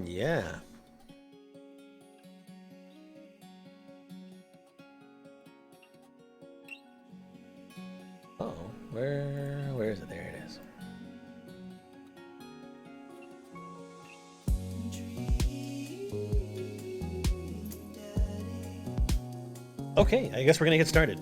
Yeah. Oh, where is it? There it is. Okay, I guess we're gonna get started.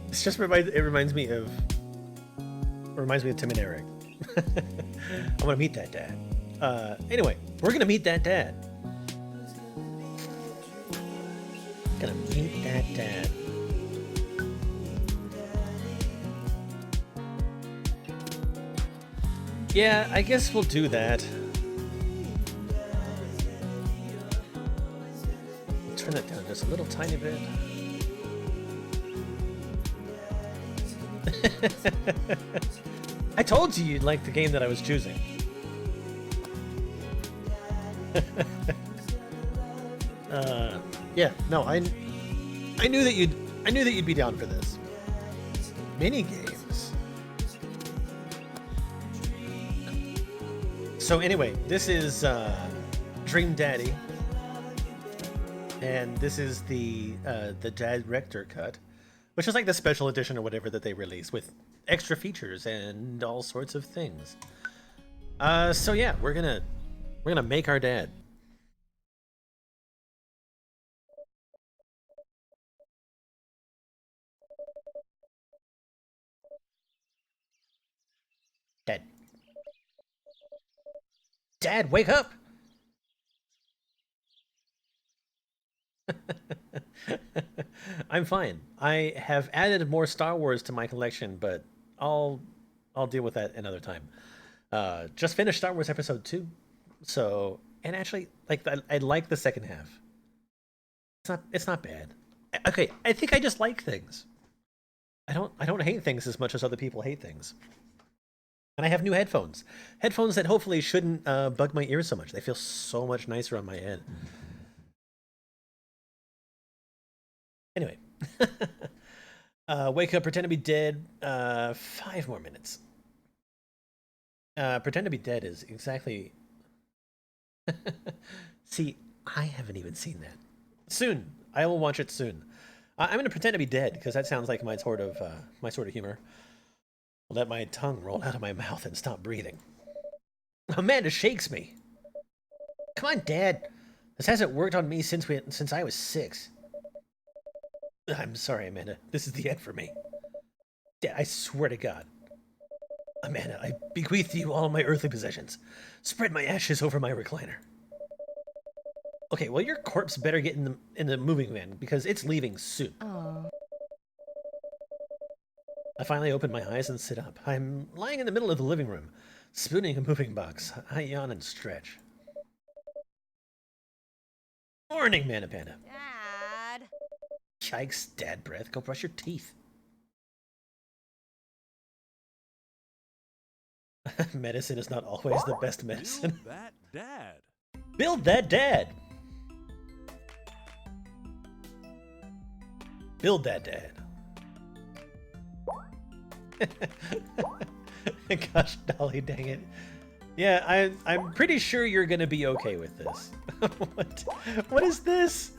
It's just reminds me of Tim and Eric. I'm gonna meet that dad. Anyway, we're gonna meet that dad. Gonna meet that dad. Yeah, I guess we'll do that. Turn that down just a little tiny bit. I told you you'd like the game that I was choosing. Yeah, no, I knew that you'd be down for this. Mini games. So anyway, this is Dream Daddy, and this is the director cut, which is like the special edition or whatever that they release with extra features and all sorts of things. So yeah, we're gonna make our dad. Dad. Dad, wake up! I'm fine. I have added more Star Wars to my collection, but I'll deal with that another time. Just finished Star Wars Episode 2, so and actually, like I like the second half. It's not bad. Okay, I think I just like things. I don't hate things as much as other people hate things. And I have new headphones. Headphones that hopefully shouldn't bug my ears so much. They feel so much nicer on my head. Anyway. Wake up, pretend to be dead. 5 more minutes. Pretend to be dead is exactly... See, I haven't even seen that. Soon. I will watch it soon. I'm going to pretend to be dead, because that sounds like my sort of humor. Let my tongue roll out of my mouth and stop breathing. Amanda shakes me. Come on, Dad. This hasn't worked on me since I was 6. I'm sorry, Amanda. This is the end for me. Dad, I swear to God. Amanda, I bequeath to you all my earthly possessions. Spread my ashes over my recliner. Okay, well, your corpse better get in the moving van, because it's leaving soon. Aww. I finally open my eyes and sit up. I'm lying in the middle of the living room, spooning a moving box. I yawn and stretch. Morning, Mana Panda. Dad. Yikes, dad breath. Go brush your teeth. Medicine is not always the best medicine. Build that dad. Build that dad. Build that dad. Gosh, Dolly, dang it. Yeah, I'm pretty sure you're gonna be okay with this. What is this?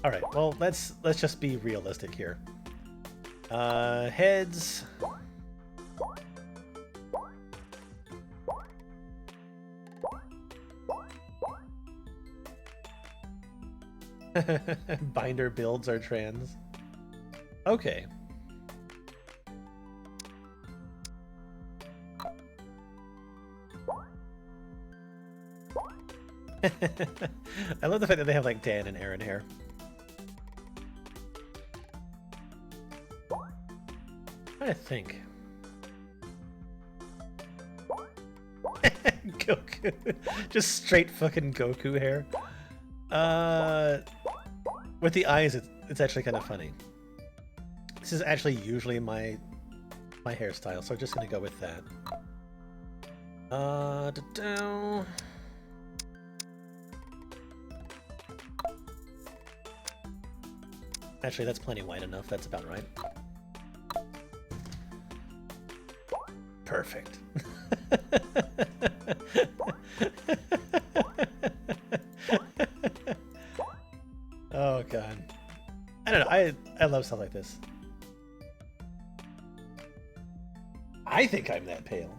All right, well, let's just be realistic here. Heads. Binder builds are trans. Okay. I love the fact that they have like Dan and Aaron hair. I'm trying to think. Goku. Just straight fucking Goku hair. With the eyes, it's actually kind of funny. This is actually usually my hairstyle, so I'm just gonna go with that. Actually, that's plenty white enough. That's about right. Perfect. Oh god. I don't know. I love stuff like this. I think I'm that pale.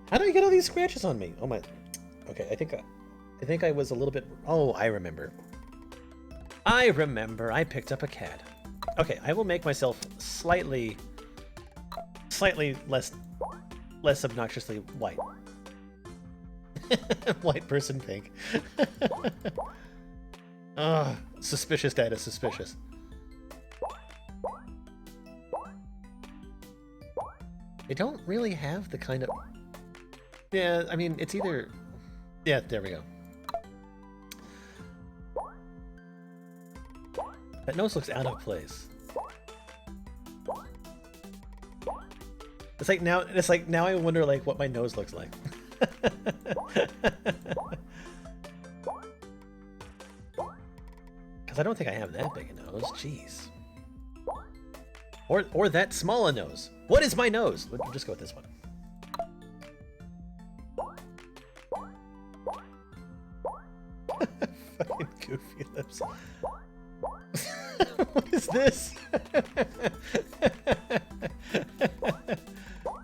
How do I get all these scratches on me? Oh my. Okay, I think I was a little bit. Oh, I remember. I picked up a cat. Okay, I will make myself slightly less obnoxiously white. White person pink. Ugh, suspicious data, suspicious. They don't really have the kind of... Yeah, I mean, it's either... Yeah, there we go. That nose looks out of place. It's like now I wonder like what my nose looks like. Because I don't think I have that big a nose. Jeez. Or that small a nose. What is my nose? Let's just go with this one. Fucking goofy lips. What is this?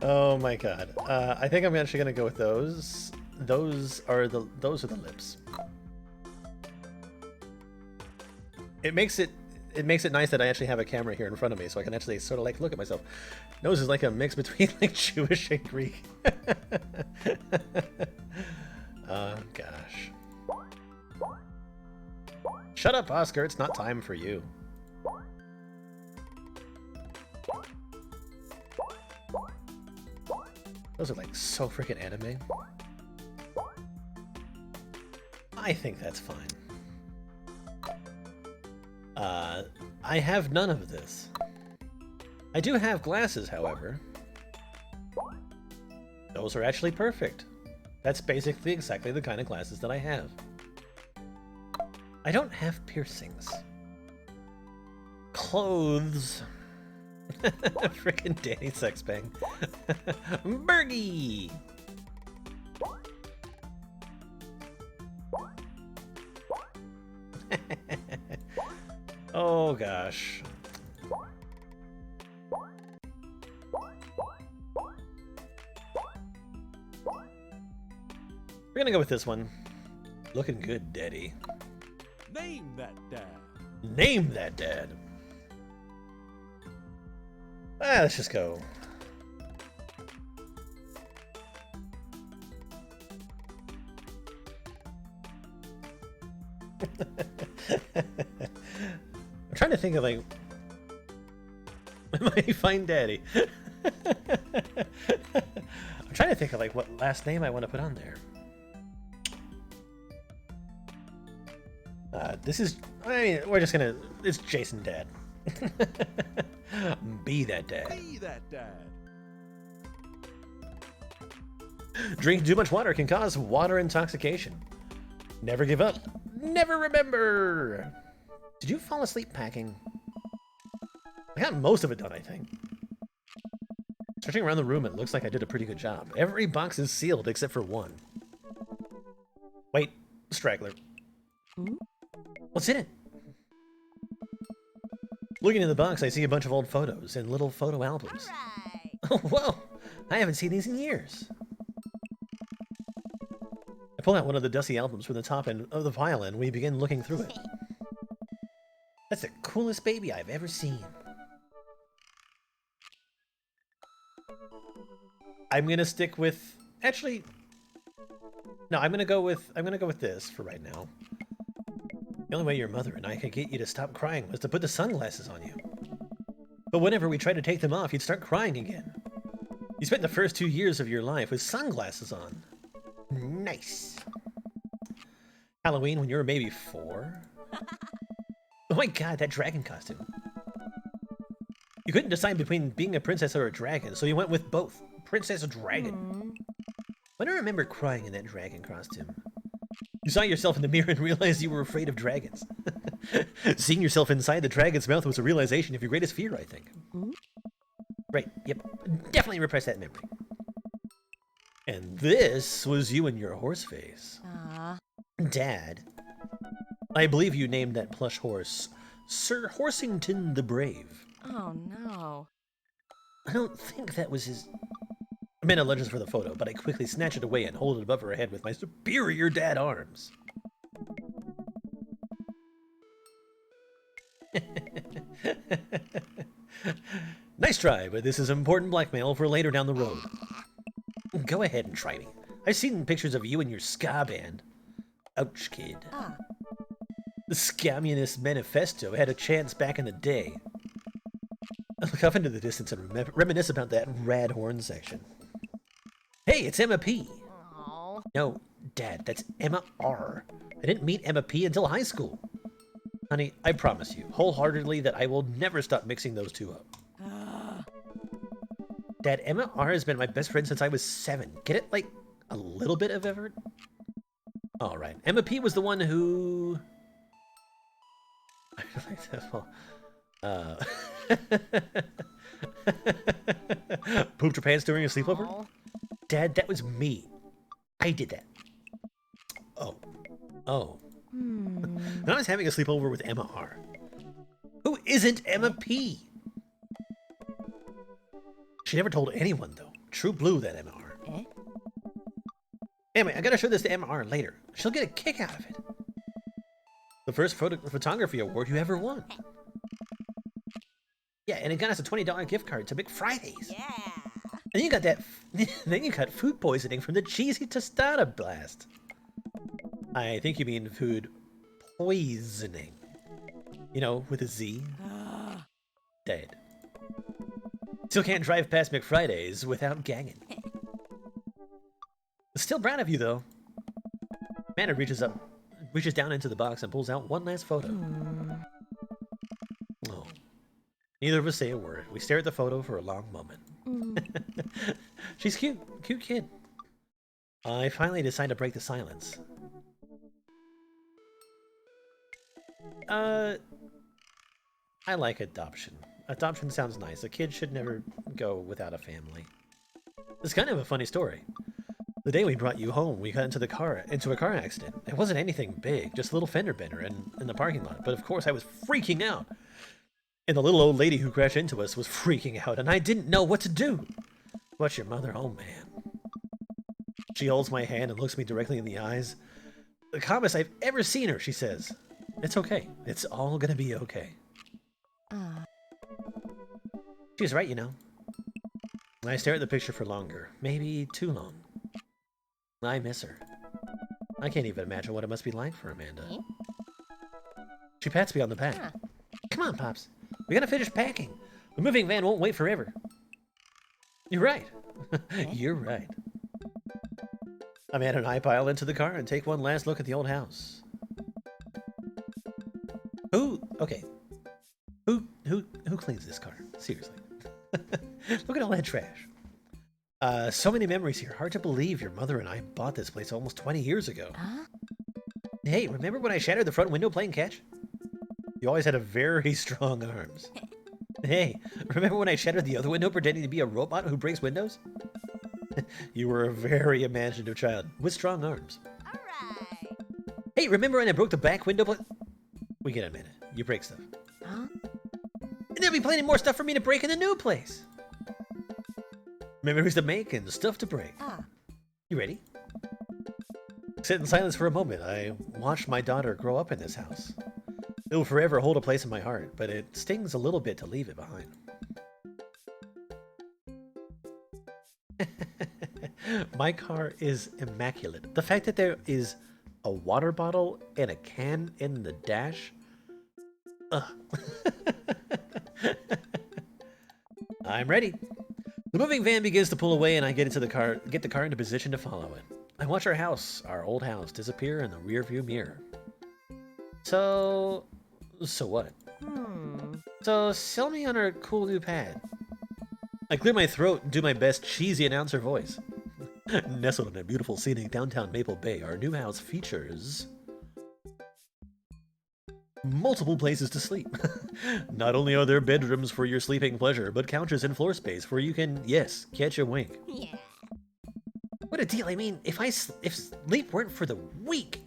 Oh my god. I think I'm actually gonna go with those. Those are the lips. It makes it nice that I actually have a camera here in front of me, so I can actually sort of like look at myself. Nose is like a mix between like Jewish and Greek. Oh gosh. Shut up, Oscar. It's not time for you. Those are like so freaking anime. I think that's fine. I have none of this. I do have glasses, however. Those are actually perfect. That's basically exactly the kind of glasses that I have. I don't have piercings. Clothes. Frickin' Danny Sexbang. Bergie! Oh gosh. We're gonna go with this one. Looking good, Daddy. Name that dad. Name that dad. Let's just go. I'm trying to think of like my fine daddy. I'm trying to think of like what last name I want to put on there. This is, I mean, we're just gonna, it's Jason Dad. Be that dad. Be that dad. Drinking too much water can cause water intoxication. Never give up. Never remember. Did you fall asleep packing? I got most of it done, I think. Searching around the room, it looks like I did a pretty good job. Every box is sealed except for one. Wait, straggler. What's in it? Looking in the box, I see a bunch of old photos and little photo albums. Right. Oh, whoa! I haven't seen these in years. I pull out one of the dusty albums from the top end of the pile and we begin looking through it. That's the coolest baby I've ever seen. I'm gonna stick with, actually, no, I'm gonna go with this for right now. The only way your mother and I could get you to stop crying was to put the sunglasses on you. But whenever we tried to take them off, you'd start crying again. You spent the first 2 years of your life with sunglasses on. Nice. Halloween when you were maybe 4? Oh my god, that dragon costume. You couldn't decide between being a princess or a dragon, so you went with both. Princess or dragon. I don't remember crying in that dragon costume. You saw yourself in the mirror and realized you were afraid of dragons. Seeing yourself inside the dragon's mouth was a realization of your greatest fear, I think. Right, yep. Definitely repress that memory. And this was you and your horse face. Dad, I believe you named that plush horse Sir Horsington the Brave. Oh, no. I don't think that was his... I meant a legend for the photo, but I quickly snatch it away and hold it above her head with my superior dad arms. Nice try, but this is important blackmail for later down the road. Go ahead and try me. I've seen pictures of you and your ska band. Ouch, kid. The Scammunist Manifesto had a chance back in the day. I look off into the distance and reminisce about that rad horn section. Hey, it's Emma P. Oh. No, Dad, that's Emma R. I didn't meet Emma P until high school. Honey, I promise you, wholeheartedly, that I will never stop mixing those two up. Dad, Emma R has been my best friend since I was 7. Get it? Like, a little bit of effort? Alright, Emma P was the one who... I like that. Pooped her pants during a sleepover? Oh. Dad, that was me. I did that. Oh. I was having a sleepover with Emma R. Who isn't Emma P? She never told anyone, though. True blue, that Emma R. Anyway, I gotta show this to Emma R later. She'll get a kick out of it. The first photography award you ever won. Yeah, and it got us a $20 gift card to McFridays. Yeah. And you got that. Then you got food poisoning from the cheesy tostada blast. I think you mean food poisoning. You know, with a Z. Dead. Still can't drive past McFridays without gagging. Still proud of you, though. Amanda reaches down into the box and pulls out one last photo. Oh. Neither of us say a word. We stare at the photo for a long moment. She's cute. Cute kid. I finally decide to break the silence. I like adoption. Adoption sounds nice. A kid should never go without a family. It's kind of a funny story. The day we brought you home, we got into a car accident. It wasn't anything big, just a little fender bender in the parking lot. But of course, I was freaking out. And the little old lady who crashed into us was freaking out, and I didn't know what to do. What's your mother? Oh, man. She holds my hand and looks me directly in the eyes. The calmest I've ever seen her, she says. It's okay. It's all gonna be okay. She was right, you know. I stare at the picture for longer. Maybe too long. I miss her. I can't even imagine what it must be like for Amanda. She pats me on the back. Come on, Pops. We gotta finish packing. The moving van won't wait forever. You're right. You're right. Amanda and I pile into the car and take one last look at the old house. Okay. Who cleans this car? Seriously. Look at all that trash. So many memories here. Hard to believe your mother and I bought this place almost 20 years ago. Hey, remember when I shattered the front window playing catch? You always had a very strong arms. Hey, remember when I shattered the other window pretending to be a robot who breaks windows? You were a very imaginative child with strong arms. Alright. Hey, remember when I broke the back window? We get a minute. You break stuff. And there'll be plenty more stuff for me to break in the new place. Memories to make and stuff to break. You ready? Sit in silence for a moment. I watched my daughter grow up in this house. It will forever hold a place in my heart, but it stings a little bit to leave it behind. My car is immaculate. The fact that there is a water bottle and a can in the dash. Ugh. I'm ready. The moving van begins to pull away and I get the car into position to follow it. I watch our old house, disappear in the rearview mirror. So what? So sell me on our cool new pad. I clear my throat and do my best cheesy announcer voice. Nestled in a beautiful scenic downtown Maple Bay, our new house features multiple places to sleep. Not only are there bedrooms for your sleeping pleasure, but couches and floor space where you can, yes, catch a wink. Yeah. What a deal. I mean, if sleep weren't for the weak.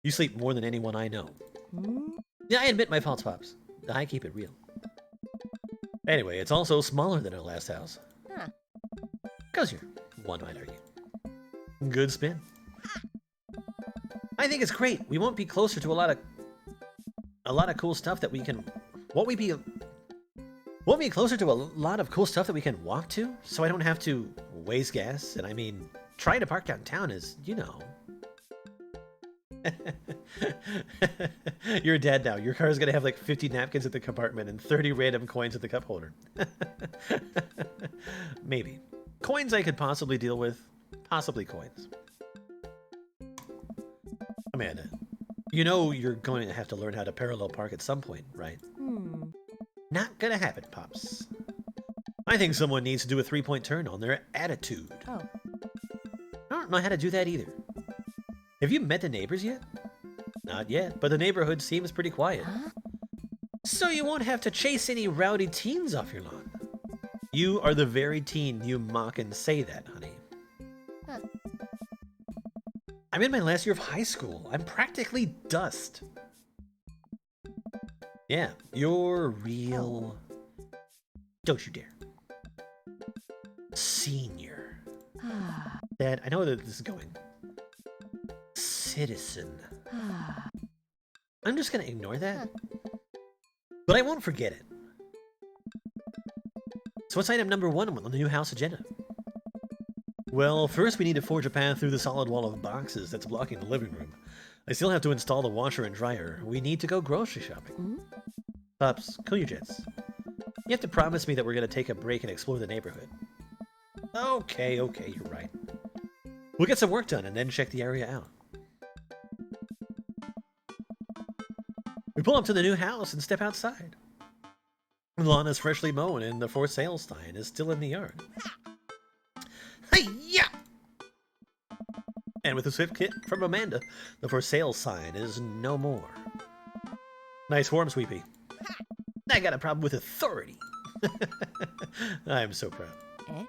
You sleep more than anyone I know. Hmm? Yeah, I admit my faults, Pops. I keep it real. Anyway, it's also smaller than our last house. Huh. Cozier, one might argue. Good spin. I think it's great. We won't be closer to a lot of cool stuff that we can. Won't we be closer to a lot of cool stuff that we can walk to? So I don't have to waste gas. And I mean, trying to park downtown is, you know. You're dead now. Your car is gonna have like 50 napkins at the compartment and 30 random coins at the cup holder. Maybe. Coins I could possibly deal with. Possibly coins. Amanda, you know you're going to have to learn how to parallel park at some point, right? Hmm. Not gonna happen, Pops. I think someone needs to do a 3-point turn on their attitude. Oh. I don't know how to do that either. Have you met the neighbors yet? Not yet, but the neighborhood seems pretty quiet. Huh? So you won't have to chase any rowdy teens off your lawn. You are the very teen you mock and say that, honey. Huh. I'm in my last year of high school. I'm practically dust. Yeah, you're real. Don't you dare. Senior. Ah. Dad, I know where this is going. Citizen. Ah. I'm just gonna ignore that. But I won't forget it. So what's item number 1 on the new house agenda? Well, first we need to forge a path through the solid wall of boxes that's blocking the living room. I still have to install the washer and dryer. We need to go grocery shopping. Hmm? Pops, cool your jets. You have to promise me that we're gonna take a break and explore the neighborhood. Okay, you're right. We'll get some work done and then check the area out. We pull up to the new house and step outside. The lawn is freshly mown and the for sale sign is still in the yard. Hey-ya! And with a swift hit from Amanda, the for sale sign is no more. Nice form, Sweepy. I got a problem with authority. I am so proud. Eh?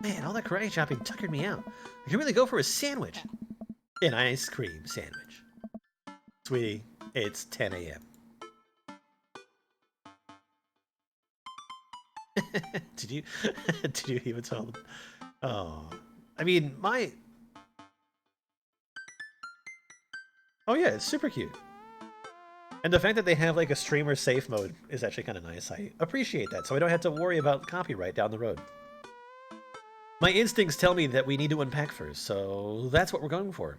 Man, all that karate chopping tuckered me out. I can really go for a sandwich. An ice cream sandwich. Sweetie, it's 10 a.m. Did you even tell them? Oh, I mean, oh yeah, it's super cute. And the fact that they have like a streamer safe mode is actually kind of nice. I appreciate that, so I don't have to worry about copyright down the road. My instincts tell me that we need to unpack first, so that's what we're going for.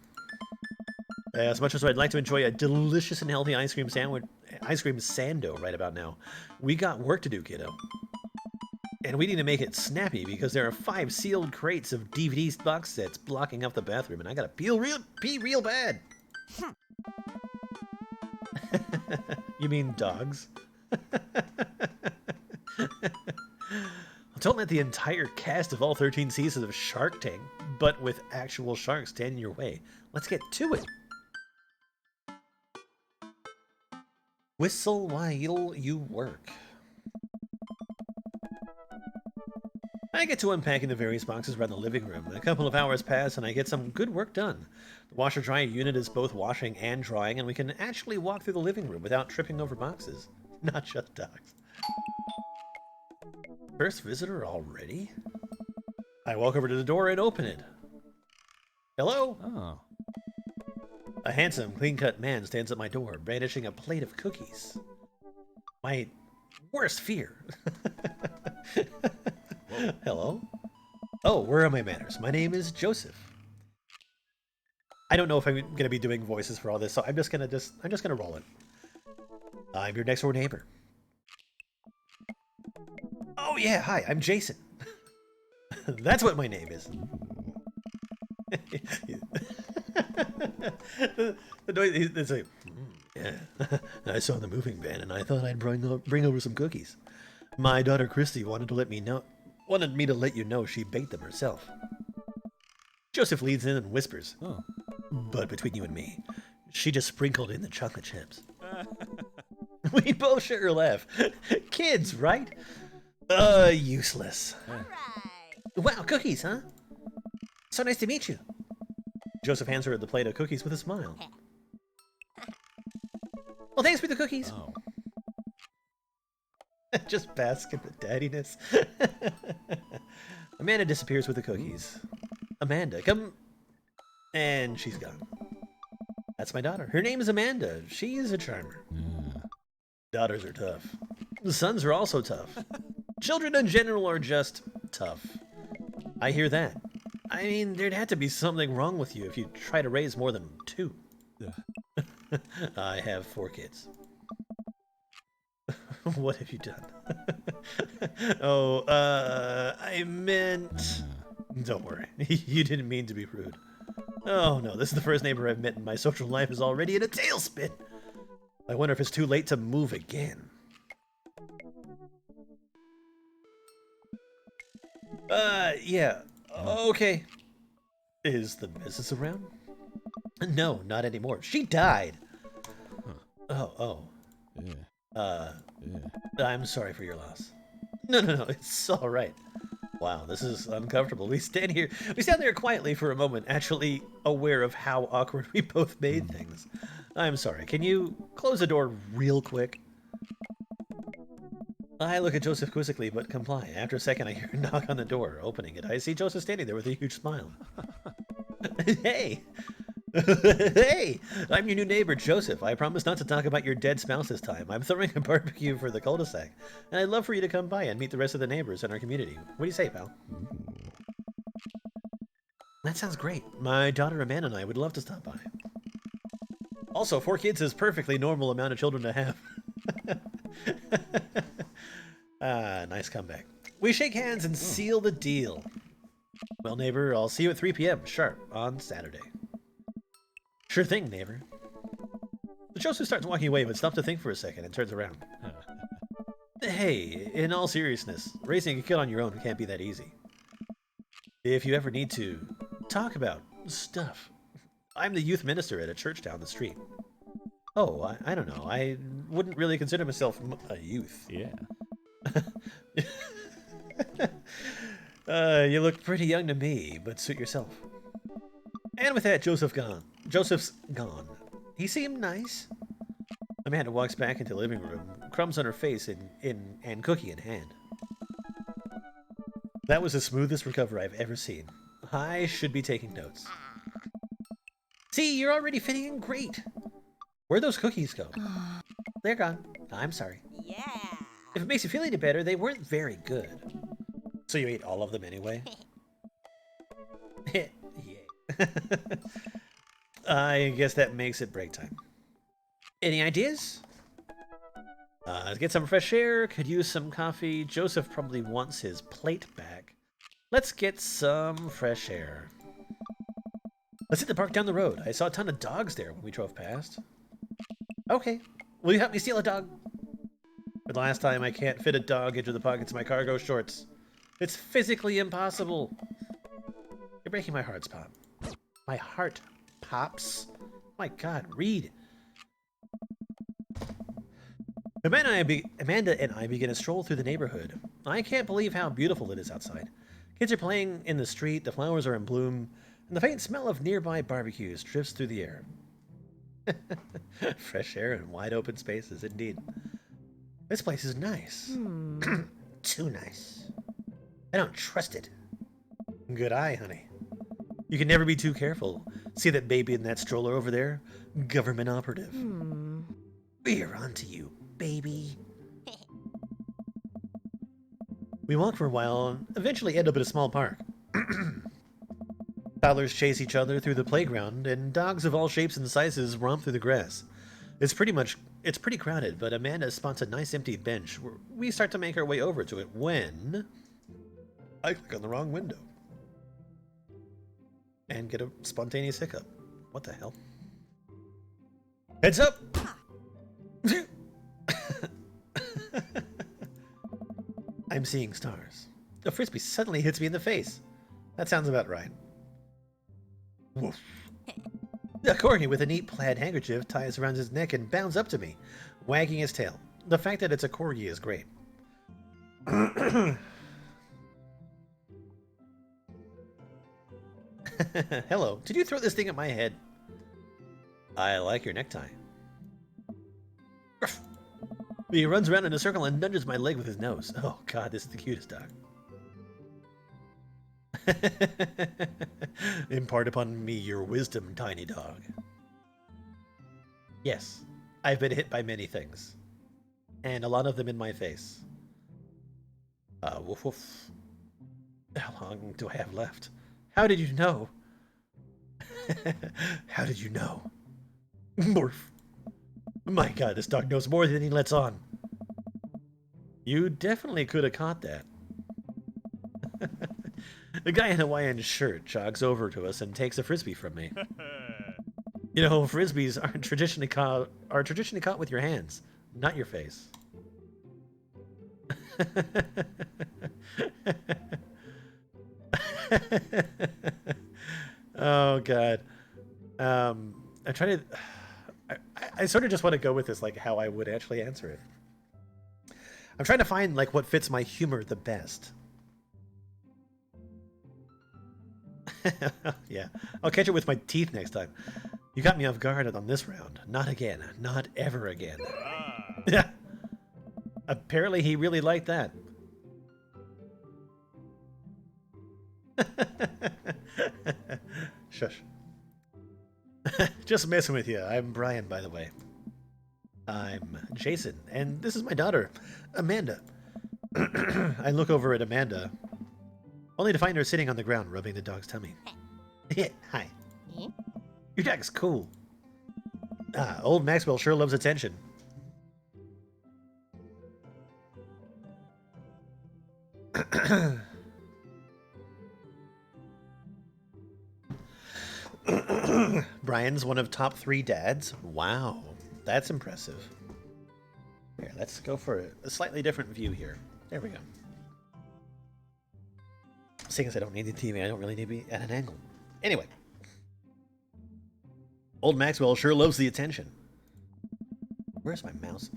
As much as I'd like to enjoy a delicious and healthy ice cream sando right about now, we got work to do, kiddo. And we need to make it snappy because there are 5 sealed crates of DVD box sets blocking up the bathroom, and I gotta pee real bad. You mean dogs? Don't let the entire cast of all 13 seasons of Shark Tank, but with actual sharks, stand in your way. Let's get to it. Whistle while you work. I get to unpacking the various boxes around the living room. A couple of hours pass and I get some good work done. The washer-dryer unit is both washing and drying, and we can actually walk through the living room without tripping over boxes. Not just dogs. First visitor already? I walk over to the door and open it. Hello? Oh. A handsome, clean-cut man stands at my door, brandishing a plate of cookies. My worst fear. Hello? Oh, where are my manners? My name is Joseph. I don't know if I'm gonna be doing voices for all this, so I'm just gonna roll it. I'm your next door neighbor. Oh yeah, hi, I'm Jason. That's what my name is. the noise, it's like, yeah. I saw the moving van and I thought I'd bring over some cookies. My daughter Christy wanted me to let you know she baked them herself. Joseph leads in and whispers, Oh. but between you and me, she just sprinkled in the chocolate chips. We both share a laugh. Kids, right? Useless. Wow, cookies, huh? So nice to meet you. Joseph hands her the plate of cookies with a smile. Well, thanks for the cookies. Oh. Just bask in the daddiness. Amanda disappears with the cookies. Amanda, come. And she's gone. That's my daughter. Her name is Amanda. She's a charmer. Yeah. Daughters are tough. The sons are also tough. Children in general are just tough. I hear that. I mean, there'd have to be something wrong with you if you try to raise more than 2. Yeah. I have 4 kids. What have you done? I meant... Don't worry. You didn't mean to be rude. Oh no, this is the first neighbor I've met and my social life is already in a tailspin. I wonder if it's too late to move again. Yeah. Okay. Is the missus around? No, not anymore. She died. Huh. Oh. Yeah. Yeah. I'm sorry for your loss. No, it's all right. Wow, this is uncomfortable. We stand there quietly for a moment, actually aware of how awkward we both made things. I'm sorry. Can you close the door real quick? I look at Joseph quizzically, but comply. After a second, I hear a knock on the door. Opening it, I see Joseph standing there with a huge smile. Hey! Hey! I'm your new neighbor, Joseph. I promise not to talk about your dead spouse this time. I'm throwing a barbecue for the cul-de-sac, and I'd love for you to come by and meet the rest of the neighbors in our community. What do you say, pal? That sounds great. My daughter Amanda and I would love to stop by. Also, 4 kids is perfectly normal amount of children to have. Nice comeback. We shake hands and seal the deal. Well, neighbor, I'll see you at 3 p.m. sharp on Saturday. Sure thing, neighbor. Joseph starts walking away, but stops to think for a second and turns around. Hey, in all seriousness, raising a kid on your own can't be that easy. If you ever need to talk about stuff, I'm the youth minister at a church down the street. Oh, I don't know. I wouldn't really consider myself a youth. Yeah. You look pretty young to me, but suit yourself. And with that, Joseph's gone. He seemed nice. Amanda walks back into the living room, crumbs on her face and cookie in hand. That was the smoothest recovery I've ever seen. I should be taking notes. See, you're already fitting in great. Where'd those cookies go? They're gone. I'm sorry. Yeah. If it makes you feel any better, they weren't very good. So you ate all of them anyway? Yeah. I guess that makes it break time. Any ideas? Get some fresh air, could use some coffee. Joseph probably wants his plate back. Let's get some fresh air. Let's hit the park down the road. I saw a ton of dogs there when we drove past. Okay. Will you help me steal a dog? For the last time, I can't fit a dog into the pockets of my cargo shorts. It's physically impossible. You're breaking my heart, Pop. My heart pops. My God, read. Amanda and I begin a stroll through the neighborhood. I can't believe how beautiful it is outside. Kids are playing in the street, the flowers are in bloom, and the faint smell of nearby barbecues drifts through the air. Fresh air and wide open spaces, indeed. This place is nice. Too nice. I don't trust it. Good eye, honey. You can never be too careful. See that baby in that stroller over there? Government operative. We're onto you, baby. We walk for a while and eventually end up at a small park. Toddlers chase each other through the playground, and dogs of all shapes and sizes romp through the grass. It's pretty crowded, but Amanda spots a nice empty bench. We start to make our way over to it when I click on the wrong window and get a spontaneous hiccup. What the hell? Heads up! I'm seeing stars. A frisbee suddenly hits me in the face. That sounds about right. Woof. A corgi with a neat plaid handkerchief ties around his neck and bounds up to me, wagging his tail. The fact that it's a corgi is great. Hello, did you throw this thing at my head? I like your necktie. He runs around in a circle and nudges my leg with his nose. Oh god, this is the cutest dog. Impart upon me your wisdom, tiny dog. Yes, I've been hit by many things. And a lot of them in my face. Woof woof. How long do I have left? How did you know? How did you know? Morph. My god, this dog knows more than he lets on. You definitely could have caught that. The guy in a Hawaiian shirt jogs over to us and takes a frisbee from me. You know, frisbees are traditionally caught with your hands, not your face. Oh god. I'm trying to. I sort of just want to go with this, like how I would actually answer it. I'm trying to find like what fits my humor the best. Yeah, I'll catch it with my teeth next time. You got me off guard on this round. Not again. Not ever again. Yeah. Apparently he really liked that. Shush. Just messing with you. I'm Brian, by the way. I'm Jason, and this is my daughter, Amanda. I look over at Amanda, only to find her sitting on the ground rubbing the dog's tummy. Yeah, hi. Your dog's cool. Old Maxwell sure loves attention. Brian's one of top 3 dads. Wow, that's impressive. Here, let's go for a slightly different view here. There we go. Seeing as I don't need the TV, I don't really need to be at an angle. Anyway. Old Maxwell sure loves the attention. Where's my mouse?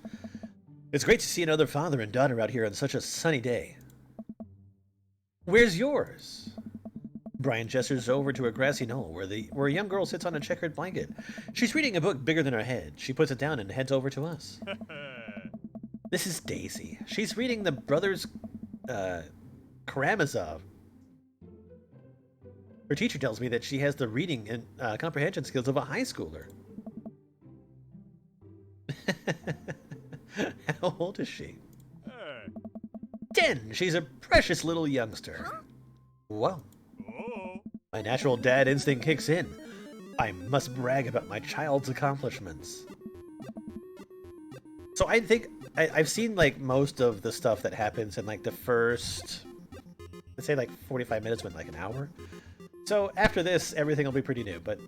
It's great to see another father and daughter out here on such a sunny day. Where's yours? Brian gestures over to a grassy knoll where a young girl sits on a checkered blanket. She's reading a book bigger than her head. She puts it down and heads over to us. This is Daisy. She's reading the Brothers Karamazov. Her teacher tells me that she has the reading and comprehension skills of a high schooler. How old is she? 10. She's a precious little youngster. Whoa. My natural dad instinct kicks in. I must brag about my child's accomplishments. So I think I've seen like most of the stuff that happens in like the first, let's say like 45 minutes, went like an hour. So after this, everything will be pretty new. But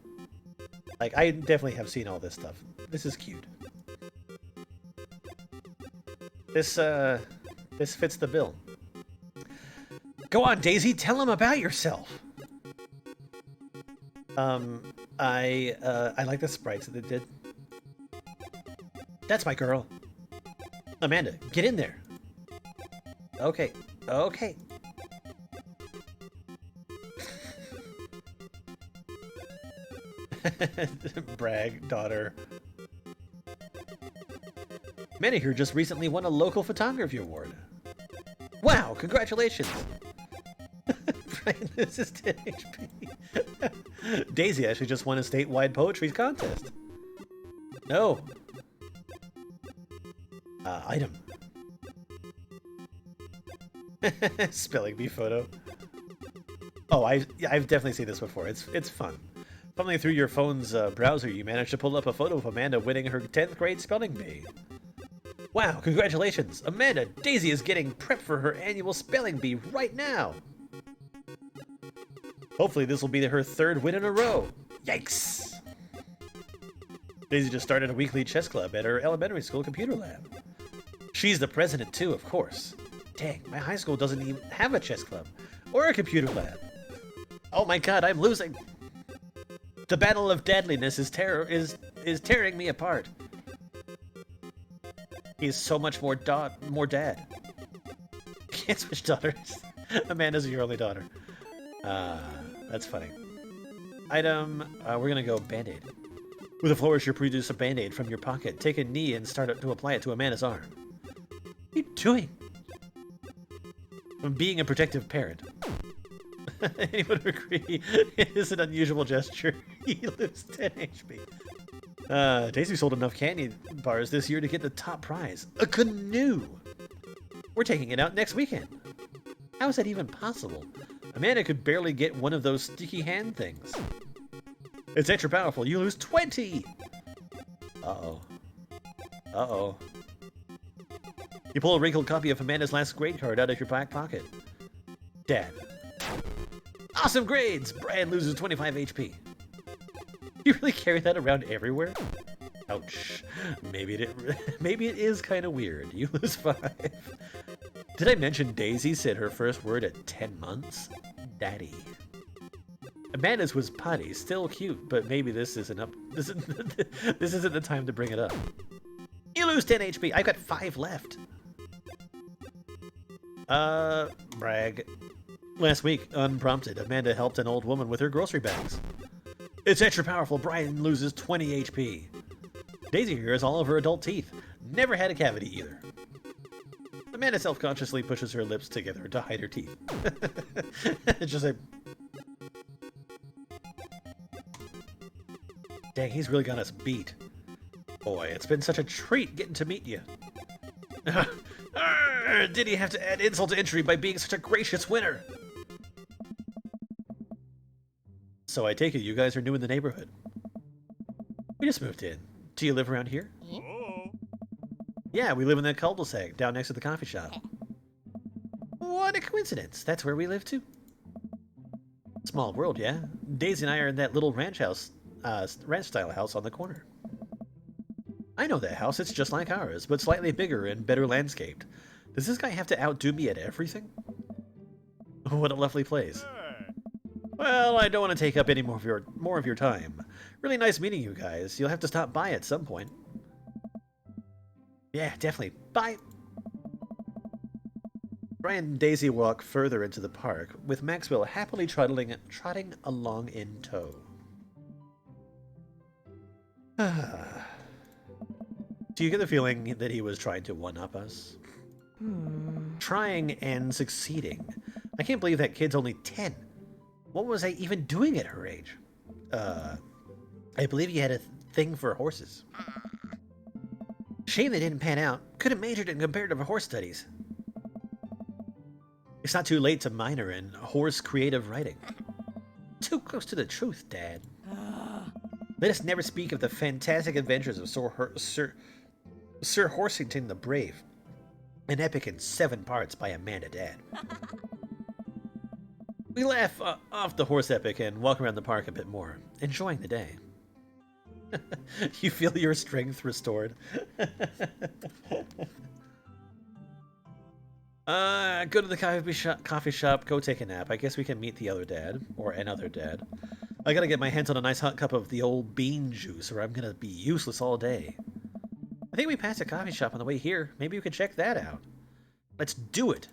like I definitely have seen all this stuff. This is cute. This fits the bill. Go on, Daisy, tell him about yourself. I like the sprites that they did. That's my girl. Amanda, get in there. Okay, okay. Brag, daughter. Manny here just recently won a local photography award. Wow, congratulations. Brian, this is 10 HP. Daisy actually just won a statewide poetry contest. No. Item. Spelling bee photo. Oh, I've definitely seen this before. It's fun. Fumbling through your phone's browser, you managed to pull up a photo of Amanda winning her 10th grade spelling bee. Wow, congratulations! Amanda, Daisy is getting prepped for her annual spelling bee right now! Hopefully this will be her 3rd win in a row. Yikes! Daisy just started a weekly chess club at her elementary school computer lab. She's the president too, of course. Dang, my high school doesn't even have a chess club or a computer lab. Oh my god, I'm losing! The battle of deadliness is tearing me apart. He's so much more dad. Can't switch daughters. Amanda's your only daughter. That's funny. Item, we're gonna go Band-Aid. With a flourish, you produce a Band-Aid from your pocket. Take a knee and start to apply it to Amanda's arm. What are you doing? I'm being a protective parent. Anyone would agree it is an unusual gesture. You lose 10 HP. Daisy sold enough candy bars this year to get the top prize. A canoe! We're taking it out next weekend. How is that even possible? Amanda could barely get one of those sticky hand things. It's extra powerful. You lose 20! Uh-oh. Uh-oh. You pull a wrinkled copy of Amanda's last grade card out of your back pocket. Dad. Awesome grades! Brian loses 25 HP. You really carry that around everywhere? Ouch. Maybe it is kind of weird. You lose 5. Did I mention Daisy said her first word at 10 months? Daddy. Amanda's was putty, still cute, but maybe this isn't the time to bring it up. You lose 10 HP. I've got 5 left. Brag. Last week, unprompted, Amanda helped an old woman with her grocery bags. It's extra powerful. Brian loses 20 HP. Daisy here has all of her adult teeth. Never had a cavity either. Amanda self-consciously pushes her lips together to hide her teeth. It's just like... Dang, he's really got us beat. Boy, it's been such a treat getting to meet you. Did he have to add insult to injury by being such a gracious winner? So I take it you guys are new in the neighborhood. We just moved in. Do you live around here? Yeah, we live in the cul-de-sac down next to the coffee shop. What a coincidence. That's where we live too. Small world, yeah? Daisy and I are in that little ranch-style house on the corner. I know that house. It's just like ours, but slightly bigger and better landscaped. Does this guy have to outdo me at everything? What a lovely place. Well, I don't want to take up any more of your time. Really nice meeting you guys. You'll have to stop by at some point. Yeah, definitely. Bye. Brian and Daisy walk further into the park, with Maxwell happily trotting along in tow. Do you get the feeling that he was trying to one-up us? Trying and succeeding. I can't believe that kid's only 10. What was I even doing at her age? I believe he had a thing for horses. Shame they didn't pan out. Could have majored in comparative horse studies. It's not too late to minor in horse creative writing. Too close to the truth, Dad. Let us never speak of the fantastic adventures of Sir Horsington the Brave, an epic in 7 parts by Amanda Dad. We laugh off the horse epic and walk around the park a bit more, enjoying the day. You feel your strength restored. Go to the coffee shop, go take a nap. I guess we can meet the other dad, or another dad. I gotta get my hands on a nice hot cup of the old bean juice, or I'm gonna be useless all day. I think we passed a coffee shop on the way here. Maybe we could check that out. Let's do it.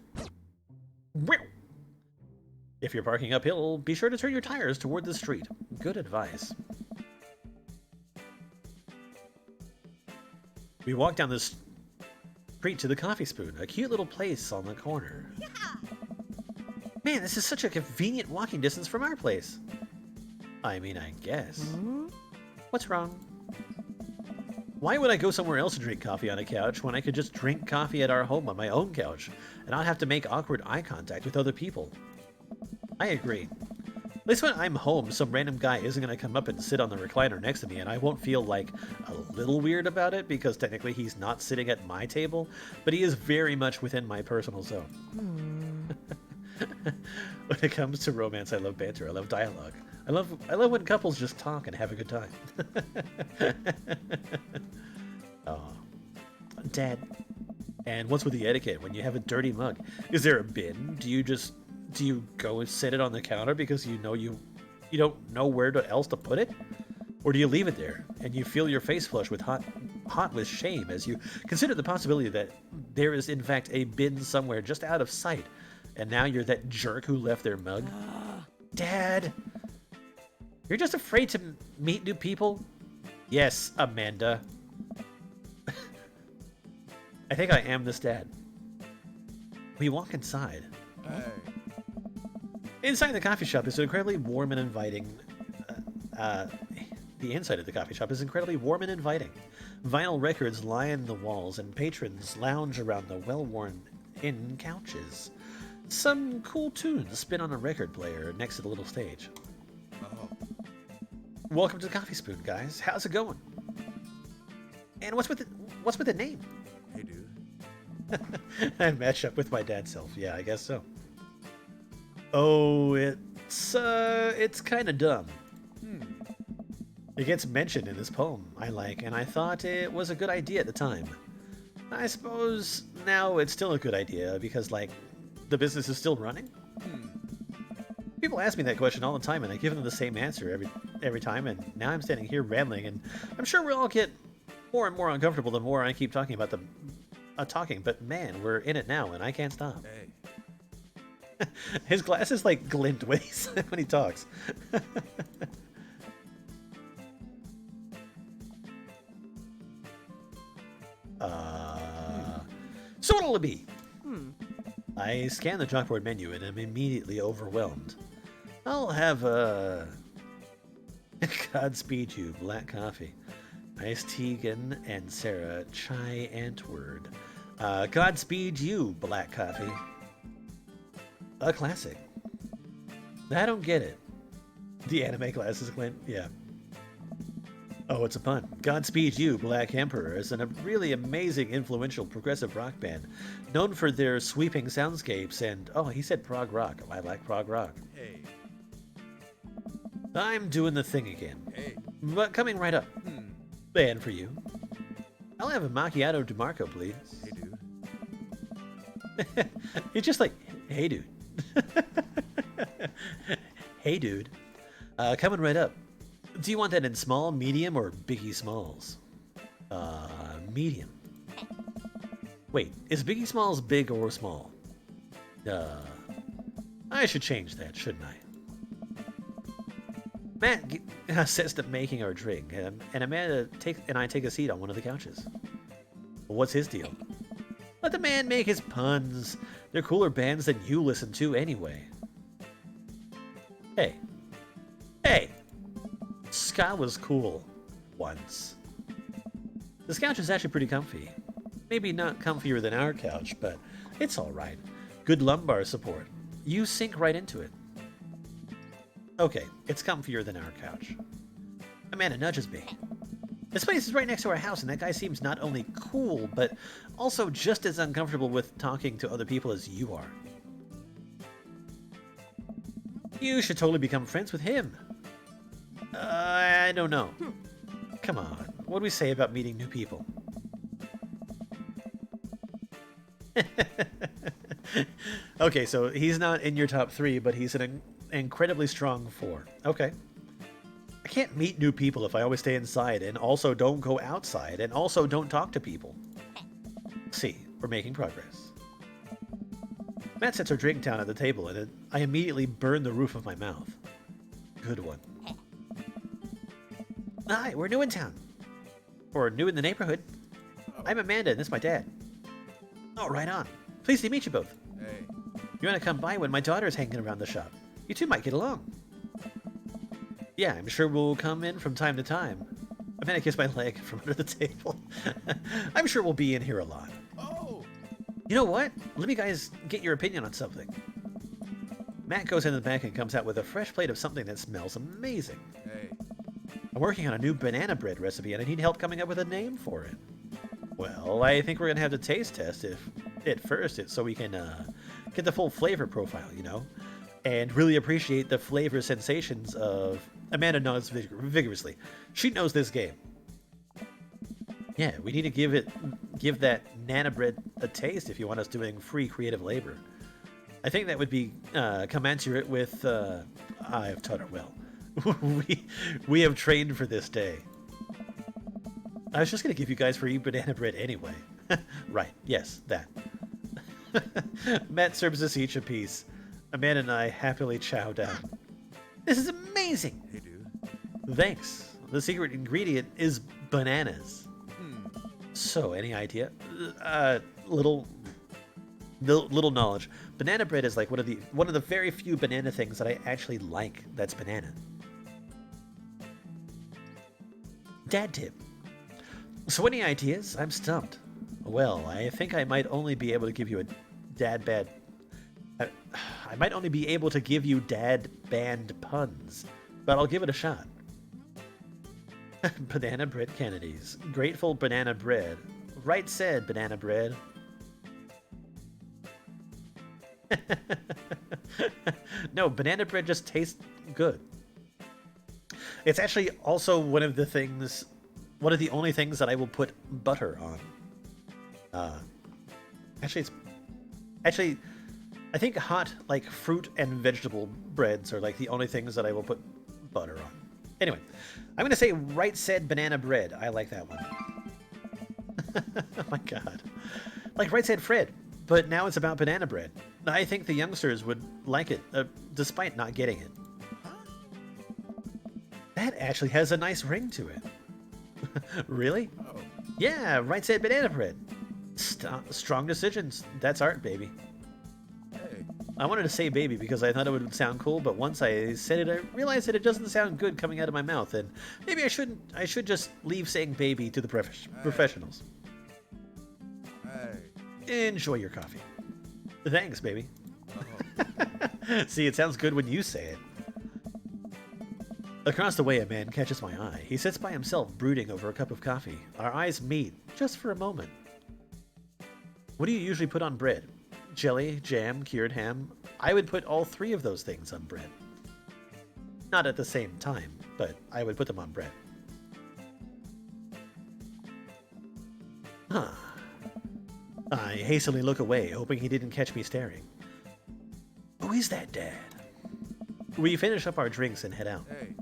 If you're parking uphill, be sure to turn your tires toward the street. Good advice. We walk down this street to the Coffee Spoon, a cute little place on the corner. Man, this is such a convenient walking distance from our place. I mean, I guess. What's wrong? Why would I go somewhere else to drink coffee on a couch when I could just drink coffee at our home on my own couch and not have to make awkward eye contact with other people? I agree. At least when I'm home, some random guy isn't going to come up and sit on the recliner next to me, and I won't feel like a little weird about it because technically he's not sitting at my table, but he is very much within my personal zone. When it comes to romance, I love banter. I love dialogue. I love when couples just talk and have a good time. Oh, Dad. And what's with the etiquette when you have a dirty mug? Is there a bin? Do you go and set it on the counter because you know you You don't know where else to put it? Or do you leave it there and you feel your face flush with hot with shame as you consider the possibility that there is in fact a bin somewhere just out of sight, and now you're that jerk who left their mug? Dad, you're just afraid to meet new people? Yes, Amanda. I think I am this dad. We walk inside. Hey. Inside the coffee shop is incredibly warm and inviting. The inside of the coffee shop is incredibly warm and inviting. Vinyl records line the walls, and patrons lounge around the well-worn-in couches. Some cool tunes spin on a record player next to the little stage. Oh. Welcome to the Coffee Spoon, guys. How's it going? And what's with the name? Hey, dude. I match up with my dad's self. Yeah, I guess so. Oh, it's kind of dumb. It gets mentioned in this poem I like, and I thought it was a good idea at the time. I suppose now it's still a good idea because, like, the business is still running? People ask me that question all the time, and I give them the same answer every time, and now I'm standing here rambling, and I'm sure we'll all get more and more uncomfortable the more I keep talking about the talking, but man, we're in it now, and I can't stop. Hey. His glasses, like, glint when he talks. So what'll it be? I scan the chalkboard menu and am immediately overwhelmed. I'll have a Godspeed you, black coffee. Iced Tegan and Sarah, chai Antword. Godspeed you, black coffee. A classic. I don't get it. The anime glasses glint, yeah. Oh, it's a pun. Godspeed You, Black Emperor is a really amazing, influential progressive rock band, known for their sweeping soundscapes and, oh, he said prog rock. I like prog rock. Hey. I'm doing the thing again. Hey. But coming right up. And for you. I'll have a macchiato DeMarco, please. Hey, dude. It's just like, hey, dude. Hey, dude. Coming right up. Do you want that in small, medium, or Biggie Smalls? Medium. Wait, is Biggie Smalls big or small? I should change that, shouldn't I? Matt says to making our drink, and Amanda and I take a seat on one of the couches. What's his deal? Let the man make his puns. They're cooler bands than you listen to anyway. Hey. Hey! Ska was cool. Once. This couch is actually pretty comfy. Maybe not comfier than our couch, but it's alright. Good lumbar support. You sink right into it. Okay, it's comfier than our couch. Amanda nudges me. This place is right next to our house, and that guy seems not only cool, but also just as uncomfortable with talking to other people as you are. You should totally become friends with him. I don't know. Come on, what do we say about meeting new people? Okay, so he's not in your top 3, but he's an incredibly strong 4. Okay. I can't meet new people if I always stay inside, and also don't go outside, and also don't talk to people. See, we're making progress. Matt sets her drink down at the table, and I immediately burn the roof of my mouth. Good one. Hi, we're new in town. Or new in the neighborhood. I'm Amanda, and this is my dad. Oh, right on. Pleased to meet you both. Hey. You want to come by when my daughter's hanging around the shop? You two might get along. Yeah, I'm sure we'll come in from time to time. Amanda kissed my leg from under the table. I'm sure we'll be in here a lot. Oh. You know what? Let me guys get your opinion on something. Matt goes into the back and comes out with a fresh plate of something that smells amazing. Hey. I'm working on a new banana bread recipe and I need help coming up with a name for it. Well, I think we're going to have to taste test it first so we can get the full flavor profile, you know? And really appreciate the flavor sensations of... Amanda nods vigorously. She knows this game. Yeah, we need to give that nana bread a taste if you want us doing free creative labor. I think that would be commensurate with... I've taught her well. we have trained for this day. I was just gonna give you guys free banana bread anyway. Right, yes, that. Matt serves us each a piece. Amanda and I happily chow down. This is amazing! Hey, dude. Thanks. The secret ingredient is bananas. So, any idea? Little knowledge. Banana bread is like one of the very few banana things that I actually like. That's banana. Dad tip. So, any ideas? I'm stumped. Well, I think I might only be able to give you a I might only be able to give you dad band puns, but I'll give it a shot. Banana bread Kennedys. Grateful banana bread. Right said, banana bread. No, banana bread just tastes good. It's actually also one of the only things that I will put butter on. Actually, I think hot, like, fruit and vegetable breads are, like, the only things that I will put butter on. Anyway, I'm gonna say right said banana bread. I like that one. Oh my god. Like right said Fred, but now it's about banana bread. I think the youngsters would like it, despite not getting it. That actually has a nice ring to it. Really? Oh. Yeah, right said banana bread. Strong decisions. That's art, baby. Hey. I wanted to say baby because I thought it would sound cool, but once I said it, I realized that it doesn't sound good coming out of my mouth, and maybe I should just leave saying baby to the professionals. Hey. Enjoy your coffee. Thanks, baby. Oh. See, it sounds good when you say it. Across the way, a man catches my eye. He sits by himself, brooding over a cup of coffee. Our eyes meet, just for a moment. What do you usually put on bread? Jelly, jam, cured ham? I would put all three of those things on bread. Not at the same time, but I would put them on bread. Huh. I hastily look away, hoping he didn't catch me staring. Who is that, Dad? We finish up our drinks and head out. Hey.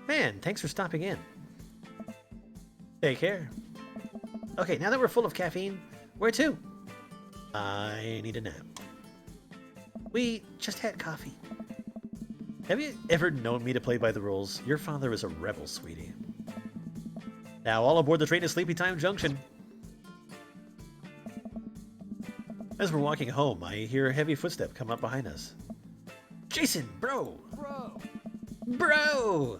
Man, thanks for stopping in. Take care. Okay, now that we're full of caffeine, where to? I need a nap. We just had coffee. Have you ever known me to play by the rules? Your father is a rebel, sweetie. Now all aboard the train to Sleepy Time Junction. As we're walking home, I hear a heavy footstep come up behind us. Jason, bro! Bro!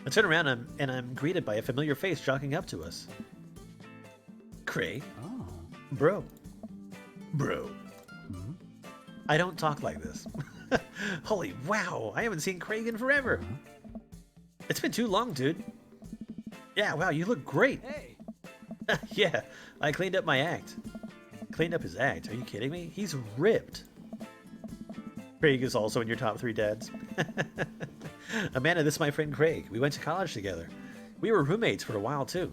I turn around and I'm greeted by a familiar face jogging up to us. Craig? Oh. Bro. I don't talk like this. Holy wow, I haven't seen Craig in forever. It's been too long, dude. Yeah, wow, you look great. Hey. Yeah, I cleaned up my act. Cleaned up his act? Are you kidding me? He's ripped. Craig is also in your top 3 dads. Amanda, this is my friend Craig. We went to college together. We were roommates for a while, too.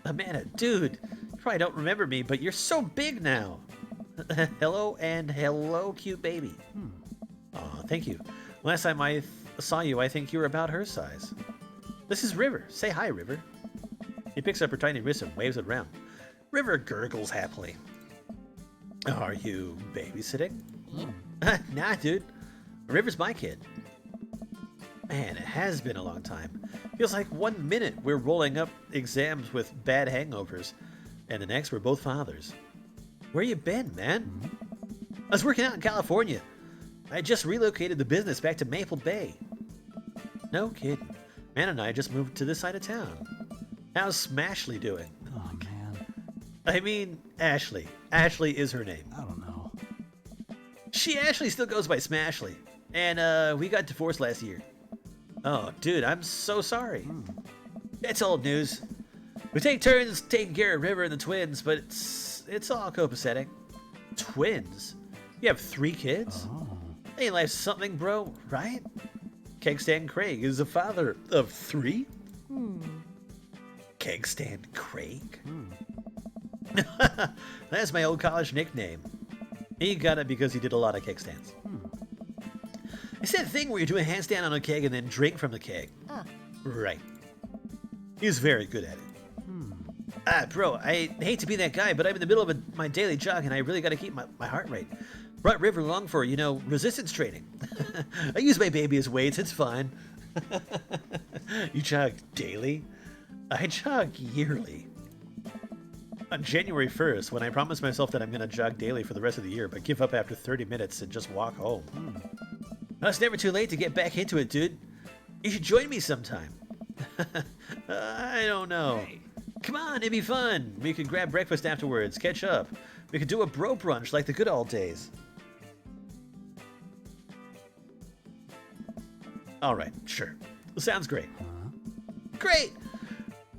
Amanda, dude, you probably don't remember me, but you're so big now. Hello, and hello, cute baby. Aw, thank you. Last time I saw you, I think you were about her size. This is River. Say hi, River. He picks up her tiny wrist and waves it around. River gurgles happily. Are you babysitting? Nah, dude. River's my kid. Man, it has been a long time. Feels like 1 minute we're rolling up exams with bad hangovers, and the next we're both fathers. Where you been, man? I was working out in California. I just relocated the business back to Maple Bay. No kidding. Man and I just moved to this side of town. How's Smashley doing? Oh, man. I mean, Ashley. Ashley is her name. I don't know. She actually still goes by Smashley. And, we got divorced last year. Oh, dude, I'm so sorry. It's old news. We take turns taking care of River and the twins, but it's all copacetic. Twins? You have 3 kids? Oh. Ain't life something, bro, right? Kegstand Craig is the father of 3? Kegstand Craig? That's my old college nickname. He got it because he did a lot of keg stands. It's that thing where you do a handstand on a keg and then drink from the keg. Right. He's very good at it. Bro, I hate to be that guy, but I'm in the middle of my daily jog and I really got to keep my heart rate. Brought River along for, resistance training. I use my baby as weights, it's fine. You jog daily? I jog yearly. On January 1st, when I promised myself that I'm going to jog daily for the rest of the year, but give up after 30 minutes and just walk home. It's never too late to get back into it, dude. You should join me sometime. I don't know. Hey. Come on, it'd be fun. We could grab breakfast afterwards, catch up. We could do a bro brunch like the good old days. All right, sure. Sounds great. Great.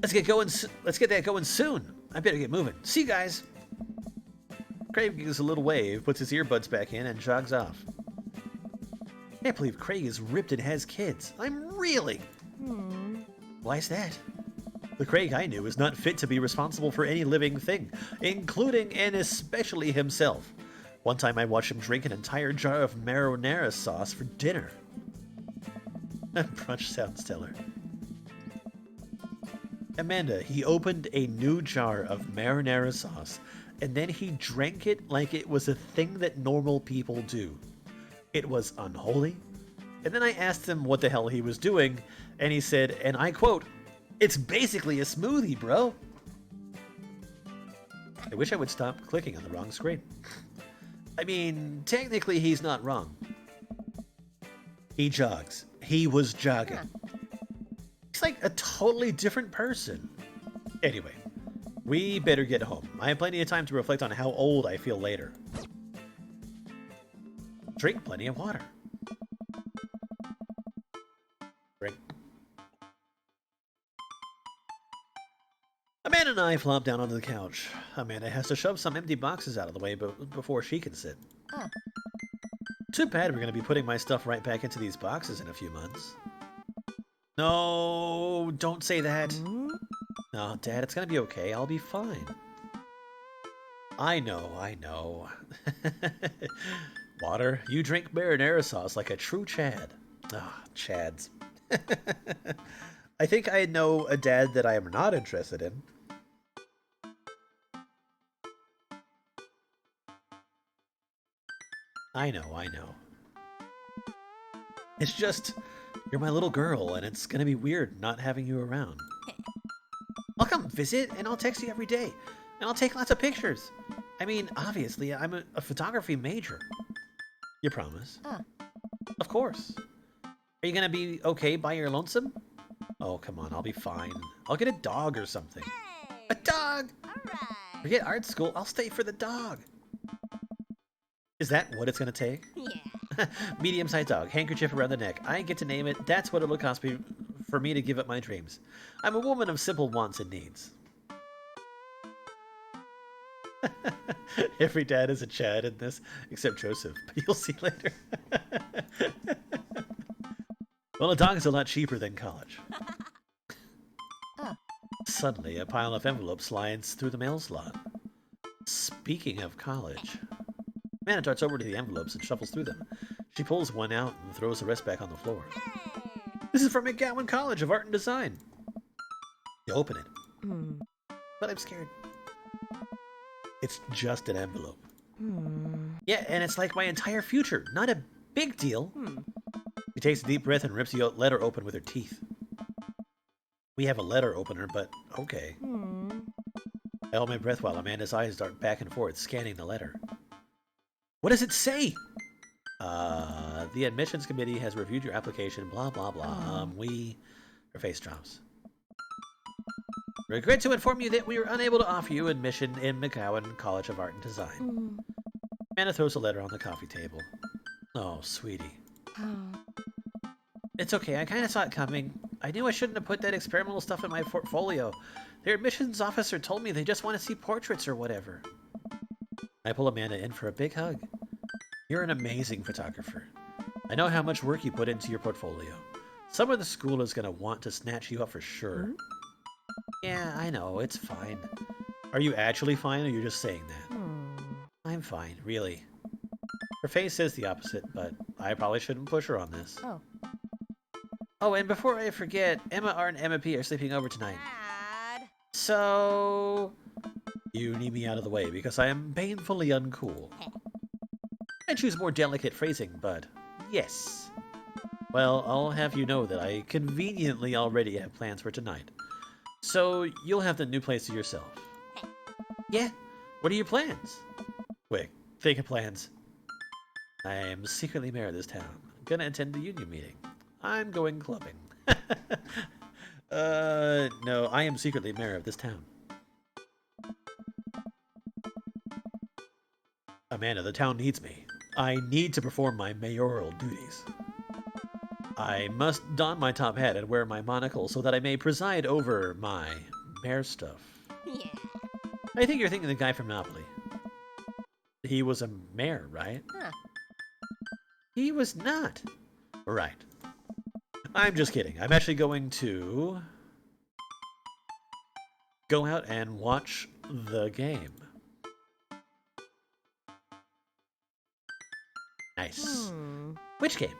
Let's get going. Let's get that going soon. I better get moving. See you guys. Craig gives a little wave, puts his earbuds back in, and jogs off. Can't believe Craig is ripped and has kids. I'm really. Why's that? The Craig I knew is not fit to be responsible for any living thing, including and especially himself. One time I watched him drink an entire jar of marinara sauce for dinner. Brunch sounds stellar. Amanda, he opened a new jar of marinara sauce, and then he drank it like it was a thing that normal people do. It was unholy. And then I asked him what the hell he was doing, and he said, and I quote, "It's basically a smoothie, bro." I wish I would stop clicking on the wrong screen. I mean, technically he's not wrong. He jogs. He was jogging. He's like a totally different person. Anyway, we better get home. I have plenty of time to reflect on how old I feel later. Drink plenty of water. Drink. Amanda and I flop down onto the couch. Amanda has to shove some empty boxes out of the way before she can sit. Too bad we're going to be putting my stuff right back into these boxes in a few months. No, don't say that. No, Dad, it's going to be okay. I'll be fine. I know. Water, you drink marinara sauce like a true Chad. Ah, Chads. I think I know a dad that I am not interested in. I know. It's just, you're my little girl, and it's gonna be weird not having you around. I'll come visit, and I'll text you every day, and I'll take lots of pictures. I mean, obviously, I'm a photography major. You promise? Of course. Are you gonna be okay by your lonesome? Oh, come on, I'll be fine. I'll get a dog or something. A dog! Alright. Forget art school, I'll stay for the dog. Is that what it's gonna take? Yeah. Medium-sized dog, handkerchief around the neck. I get to name it. That's what it'll cost me for me to give up my dreams. I'm a woman of simple wants and needs. Every dad is a Chad in this, except Joseph, but you'll see later. Well, a dog is a lot cheaper than college. Suddenly, a pile of envelopes slides through the mail slot. Speaking of college... Amanda darts over to the envelopes and shuffles through them. She pulls one out and throws the rest back on the floor. This is from McGowan College of Art and Design. You open it. But I'm scared. It's just an envelope. Yeah, and it's like my entire future. Not a big deal. She takes a deep breath and rips the letter open with her teeth. We have a letter opener, but okay. I hold my breath while Amanda's eyes dart back and forth, scanning the letter. What does it say? The admissions committee has reviewed your application, blah, blah, blah. Her face drops. Regret to inform you that we were unable to offer you admission in McGowan College of Art and Design. Amanda throws a letter on the coffee table. Oh, sweetie. It's okay, I kind of saw it coming. I knew I shouldn't have put that experimental stuff in my portfolio. Their admissions officer told me they just want to see portraits or whatever. I pull Amanda in for a big hug. You're an amazing photographer. I know how much work you put into your portfolio. Some of the school is going to want to snatch you up for sure. Yeah, I know, it's fine. Are you actually fine, or are you just saying that? I'm fine, really. Her face says the opposite, but I probably shouldn't push her on this. Oh. Oh, and before I forget, Emma, Art, and Emma P are sleeping over tonight. Dad. So... You need me out of the way because I am painfully uncool. I choose more delicate phrasing, but yes. Well, I'll have you know that I conveniently already have plans for tonight. So you'll have the new place to yourself. Yeah? What are your plans? Quick, think of plans. I am secretly mayor of this town. Gonna attend the union meeting. I'm going clubbing. No, I am secretly mayor of this town. Amanda, the town needs me. I need to perform my mayoral duties. I must don my top hat and wear my monocle so that I may preside over my mayor stuff. Yeah. I think you're thinking of the guy from Monopoly. He was a mayor, right? Huh. He was not. Right. I'm just kidding. I'm actually going to go out and watch the game. Nice. Which game?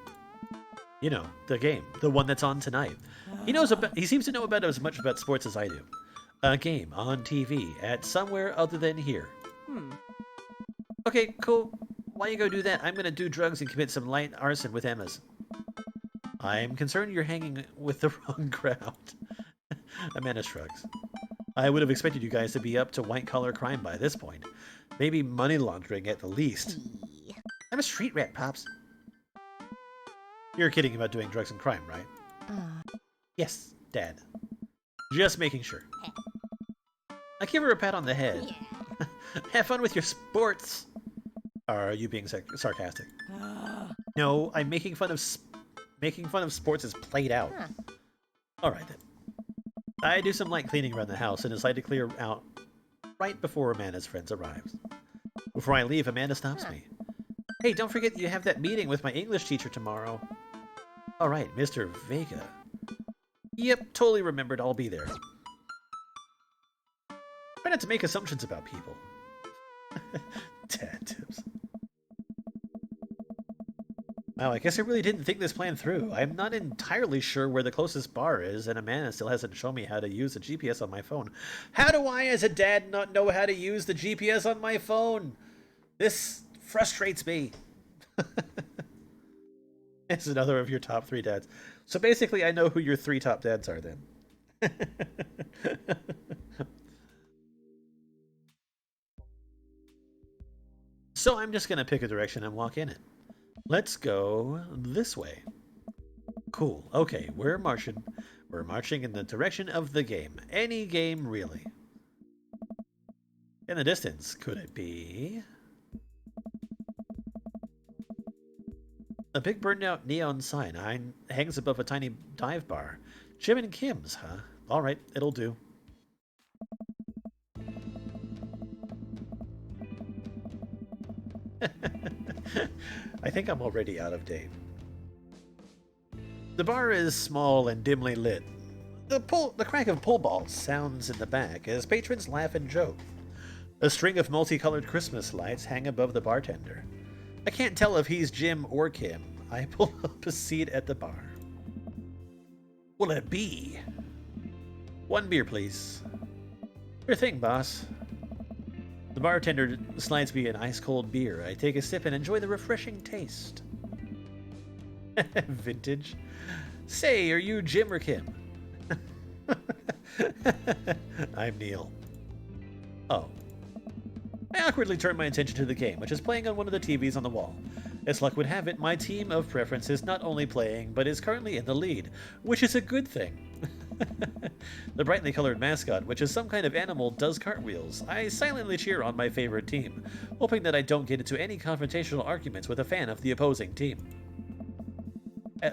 You know, the game. The one that's on tonight. He seems to know about as much about sports as I do. A game on TV at somewhere other than here. Okay, cool. While you go do that, I'm gonna do drugs and commit some light arson with Emma's. I'm concerned you're hanging with the wrong crowd. Amanda shrugs. I would have expected you guys to be up to white-collar crime by this point. Maybe money laundering at the least. I'm a street rat, Pops. You're kidding about doing drugs and crime, right? Yes, Dad. Just making sure. I give her a pat on the head. Yeah. Have fun with your sports. Are you being sarcastic? No, I'm making fun of sports as played out. Huh. All right then. I do some light cleaning around the house and decide to clear out right before Amanda's friends arrives. Before I leave, Amanda stops me. Hey, don't forget you have that meeting with my English teacher tomorrow. All right, Mr. Vega. Yep, totally remembered. I'll be there. Try not to make assumptions about people. Dad tips. Wow, I guess I really didn't think this plan through. I'm not entirely sure where the closest bar is, and Amanda still hasn't shown me how to use the GPS on my phone. How do I, as a dad, not know how to use the GPS on my phone? This frustrates me. It's another of your top 3 dads. So basically, I know who your 3 top dads are then. So I'm just going to pick a direction and walk in it. Let's go this way. Cool. Okay, we're marching. We're marching in the direction of the game. Any game, really. In the distance, could it be a big burned-out neon sign hangs above a tiny dive bar? Jim and Kim's, huh? All right, it'll do. I think I'm already out of date. The bar is small and dimly lit. The crack of pull balls sounds in the back as patrons laugh and joke. A string of multicolored Christmas lights hang above the bartender. I can't tell if he's Jim or Kim. I pull up a seat at the bar. What'll it be? 1 beer, please. Sure thing, boss. The bartender slides me an ice-cold beer. I take a sip and enjoy the refreshing taste. Vintage. Say, are you Jim or Kim? I'm Neil. Oh. I awkwardly turn my attention to the game, which is playing on one of the TVs on the wall. As luck would have it, my team of preference is not only playing, but is currently in the lead, which is a good thing. The brightly colored mascot, which is some kind of animal, does cartwheels. I silently cheer on my favorite team, hoping that I don't get into any confrontational arguments with a fan of the opposing team.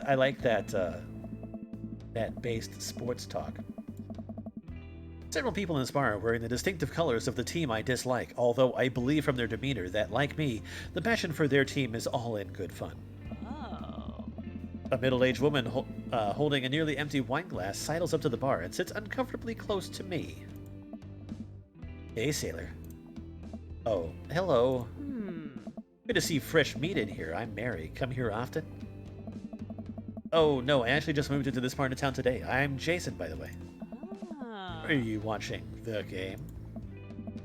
I like that based sports talk. Several people in this bar are wearing the distinctive colors of the team I dislike, although I believe from their demeanor that, like me, the passion for their team is all in good fun. A middle-aged woman holding a nearly empty wine glass sidles up to the bar and sits uncomfortably close to me. Hey, sailor. Oh, hello. Good to see fresh meat in here. I'm Mary. Come here often? Oh, no, I actually just moved into this part of town today. I'm Jason, by the way. Ah. Are you watching the game?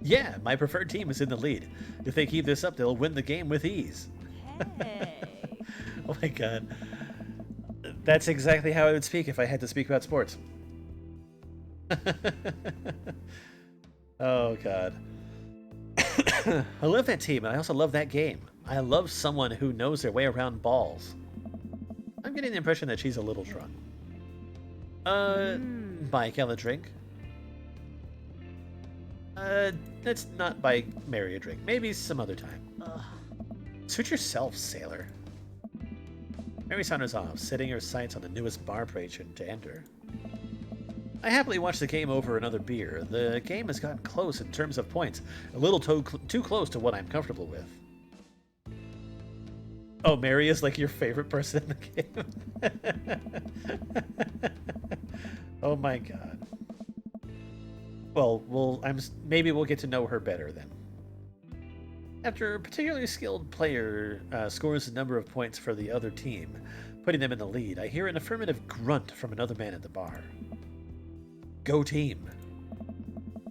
Yeah, my preferred team is in the lead. If they keep this up, they'll win the game with ease. Hey. Oh my god. That's exactly how I would speak if I had to speak about sports. Oh god. I love that team, and I also love that game. I love someone who knows their way around balls. I'm getting the impression that she's a little drunk. Buy Kel a drink? Let's not buy Mary a drink. Maybe some other time. Ugh. Suit yourself, sailor. Mary saunters off, setting her sights on the newest bar patron to enter. I happily watch the game over another beer. The game has gotten close in terms of points, a little too close to what I'm comfortable with. Oh, Mary is like your favorite person in the game. Oh my god. Well, maybe we'll get to know her better then. After a particularly skilled player scores a number of points for the other team, putting them in the lead, I hear an affirmative grunt from another man at the bar. Go team.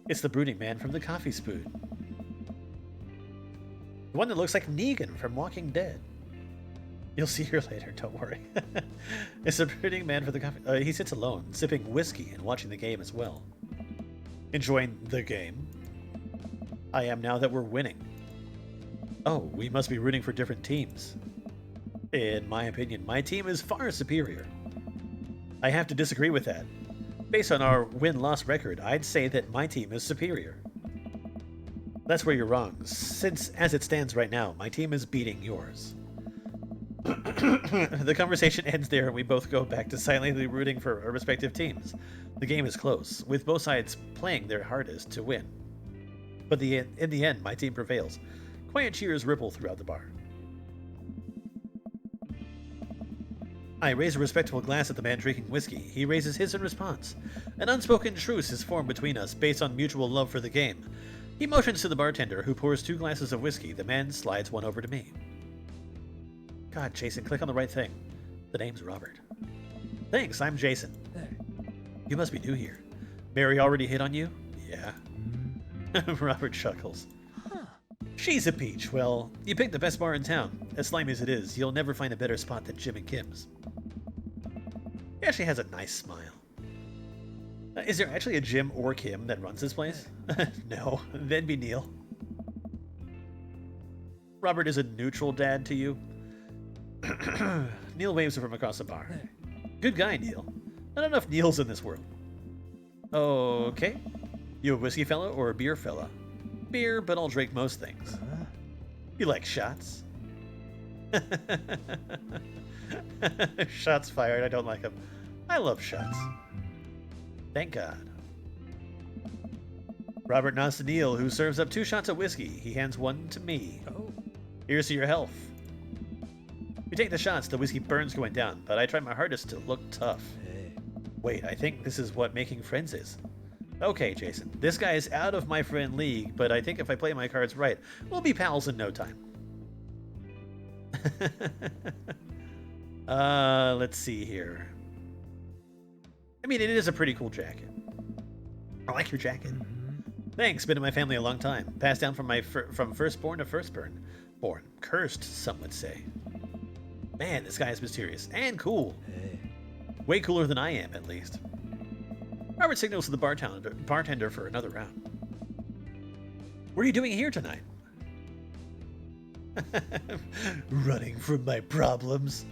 It's the brooding man from the coffee spoon. The one that looks like Negan from Walking Dead. You'll see her later, don't worry. It's the brooding man for the coffee... he sits alone, sipping whiskey and watching the game as well. Enjoying the game. I am now that we're winning. Oh, we must be rooting for different teams. In my opinion, my team is far superior. I have to disagree with that. Based on our win-loss record, I'd say that my team is superior. That's where you're wrong, since as it stands right now, my team is beating yours. The conversation ends there and we both go back to silently rooting for our respective teams. The game is close, with both sides playing their hardest to win. But in the end, my team prevails. Quiet cheers ripple throughout the bar. I raise a respectful glass at the man drinking whiskey. He raises his in response. An unspoken truce is formed between us based on mutual love for the game. He motions to the bartender, who pours 2 glasses of whiskey. The man slides one over to me. God, Jason, click on the right thing. The name's Robert. Thanks, I'm Jason. You must be new here. Mary already hit on you? Yeah. Robert chuckles. She's a peach. Well, you picked the best bar in town. As slimy as it is, you'll never find a better spot than Jim and Kim's. He actually has a nice smile. Is there actually a Jim or Kim that runs this place? No, that'd be Neil. Robert is a neutral dad to you? Neil waves from across the bar. Good guy, Neil. Not enough Neils in this world. Okay. You a whiskey fella or a beer fella? Beer, but I'll drink most things. You like shots? Shots fired. I don't like them. I love shots. Thank God. Robert nods to Neil, who serves up 2 shots of whiskey. He hands one to me. Oh. Here's to your health. We take the shots. The whiskey burns going down, but I try my hardest to look tough. Hey. Wait, I think this is what making friends is. Okay, Jason. This guy is out of my friend league, but I think if I play my cards right, we'll be pals in no time. Let's see here. I mean, it is a pretty cool jacket. I like your jacket. Thanks, been in my family a long time. Passed down from from firstborn to firstborn. Cursed, some would say. Man, this guy is mysterious and cool. Hey. Way cooler than I am, at least. Robert signals to the bartender for another round. What are you doing here tonight? Running from my problems.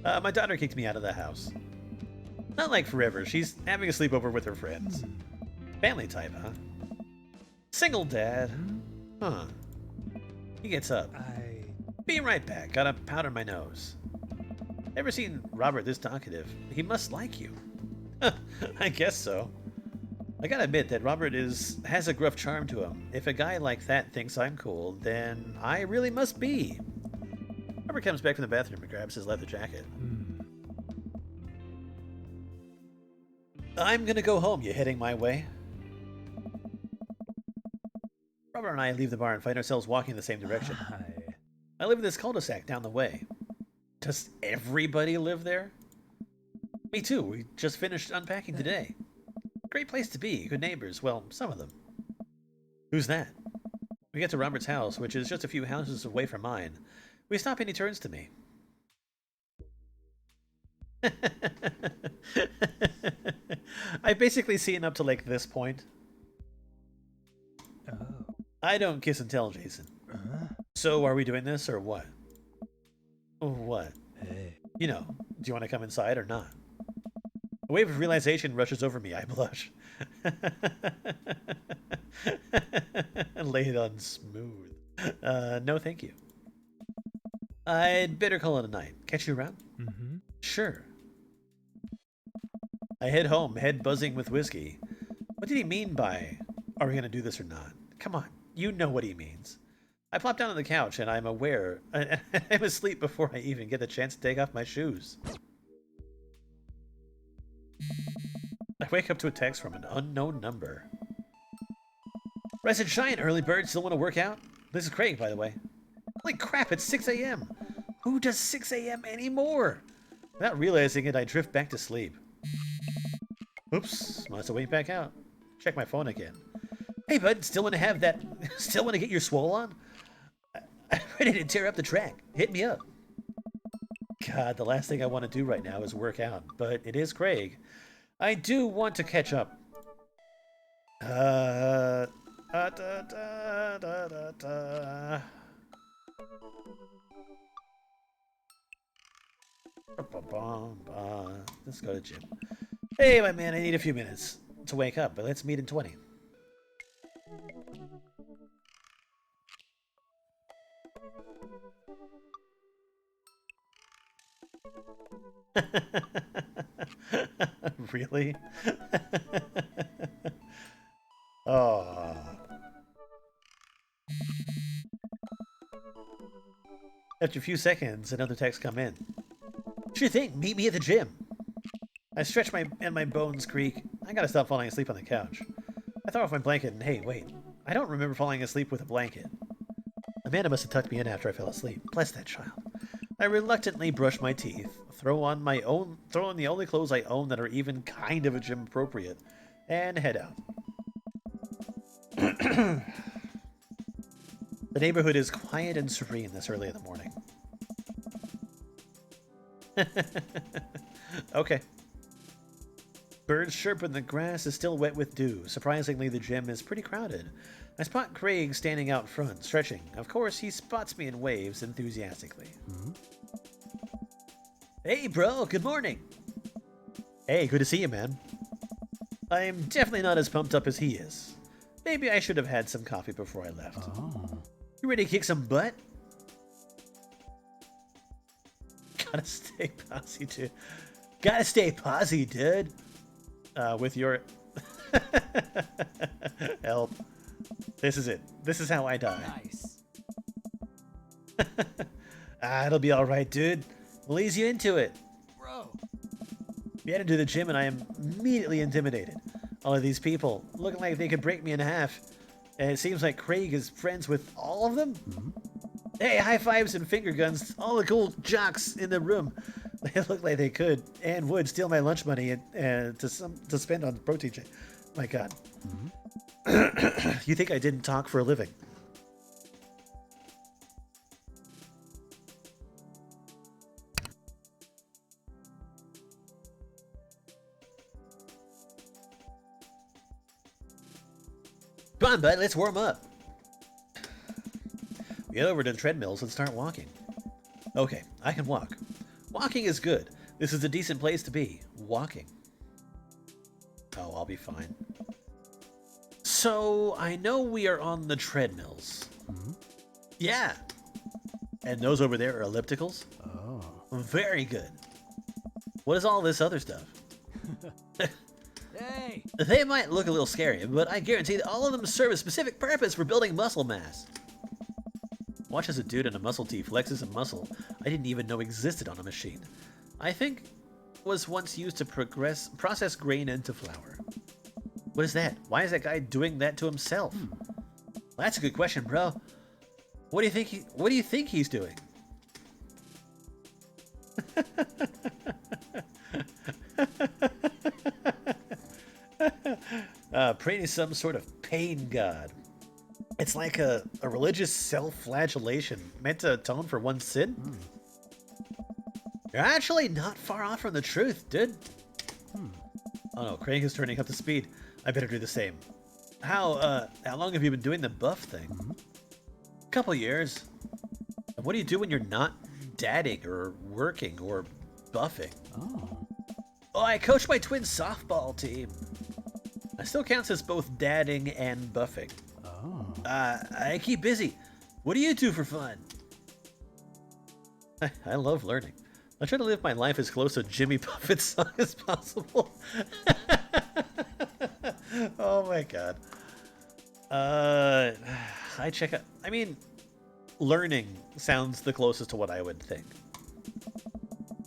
My daughter kicked me out of the house. Not like forever. She's having a sleepover with her friends. Family type, huh? Single dad. Huh. He gets up. Be right back. Gotta powder my nose. Ever seen Robert this talkative? He must like you. I guess so. I gotta admit that Robert has a gruff charm to him. If a guy like that thinks I'm cool, then I really must be. Robert comes back from the bathroom and grabs his leather jacket. I'm gonna go home. You heading my way? Robert and I leave the bar and find ourselves walking in the same direction. I live in this cul-de-sac down the way. Does everybody live there? Me too. We just finished unpacking today. Great place to be. Good neighbors. Well, some of them. Who's that? We get to Robert's house, which is just a few houses away from mine. We stop and he turns to me. I've basically seen up to like this point. Oh. I don't kiss and tell, Jason. So are we doing this or what? What? Hey. You know, do you want to come inside or not? A wave of realization rushes over me. I blush. Lay it on smooth. No thank you. I'd better call it a night. Catch you around? Mm-hmm. Sure. I head home, head buzzing with whiskey. What did he mean by, are we going to do this or not? Come on, you know what he means. I plop down on the couch and I'm aware, I'm asleep before I even get the chance to take off my shoes. I wake up to a text from an unknown number. Rise and shine, early bird. Still want to work out? This is Craig, by the way. Holy crap, it's 6 a.m. Who does 6 a.m. anymore? Without realizing it, I drift back to sleep. Oops, must have went back out. Check my phone again. Hey, bud, still want to have that? Still want to get your swole on? I'm ready to tear up the track. Hit me up. God, the last thing I want to do right now is work out, but it is Craig. I do want to catch up. Let's go to the gym. Hey, my man, I need a few minutes to wake up, but let's meet in 20. Really? Oh. After a few seconds, another text come in. Sure thing, meet me at the gym. I stretch and my bones creak. I gotta stop falling asleep on the couch. I throw off my blanket and hey, wait. I don't remember falling asleep with a blanket. Amanda must have tucked me in after I fell asleep. Bless that child. I reluctantly brush my teeth, throw on the only clothes I own that are even kind of gym appropriate, and head out. The neighborhood is quiet and serene this early in the morning. Okay. Birds chirp and the grass is still wet with dew. Surprisingly, the gym is pretty crowded. I spot Craig standing out front, stretching. Of course, he spots me and waves enthusiastically. Mm-hmm. Hey, bro, good morning. Hey, good to see you, man. I'm definitely not as pumped up as he is. Maybe I should have had some coffee before I left. Oh. You ready to kick some butt? Gotta stay posy, dude. Gotta stay posy, dude. With your... Help. This is it. This is how I die. Nice. It'll be alright, dude. We'll ease you into it. Bro. We headed to the gym and I am immediately intimidated. All of these people looking like they could break me in half. And it seems like Craig is friends with all of them. Mm-hmm. Hey, high fives and finger guns. All the cool jocks in the room. They look like they could and would steal my lunch money to spend on protein shake. My God. Mm-hmm. You think I didn't talk for a living? Come on, bud, let's warm up. We head over to the treadmills and start walking. Okay, I can walk. Walking is good. This is a decent place to be. Walking. Oh, I'll be fine. So, I know we are on the treadmills. Mm-hmm. Yeah. And those over there are ellipticals? Oh. Very good. What is all this other stuff? Hey! They might look a little scary, but I guarantee that all of them serve a specific purpose for building muscle mass. Watch as a dude in a muscle tee flexes a muscle I didn't even know existed on a machine. I think was once used to process grain into flour. What is that? Why is that guy doing that to himself? Well, that's a good question, bro. What do you think what do you think he's doing? Praying to some sort of pain god. It's like a religious self-flagellation meant to atone for one's sin. You're actually not far off from the truth, dude. Oh no, Craig is turning up the speed. I better do the same. How long have you been doing the buff thing? Couple years. What do you do when you're not dadding or working or buffing? Oh, I coach my twin softball team. I still counts as both dadding and buffing. I keep busy. What do you do for fun? I love learning. I try to live my life as close to Jimmy Buffett's song as possible. Oh my god. I mean, learning sounds the closest to what I would think.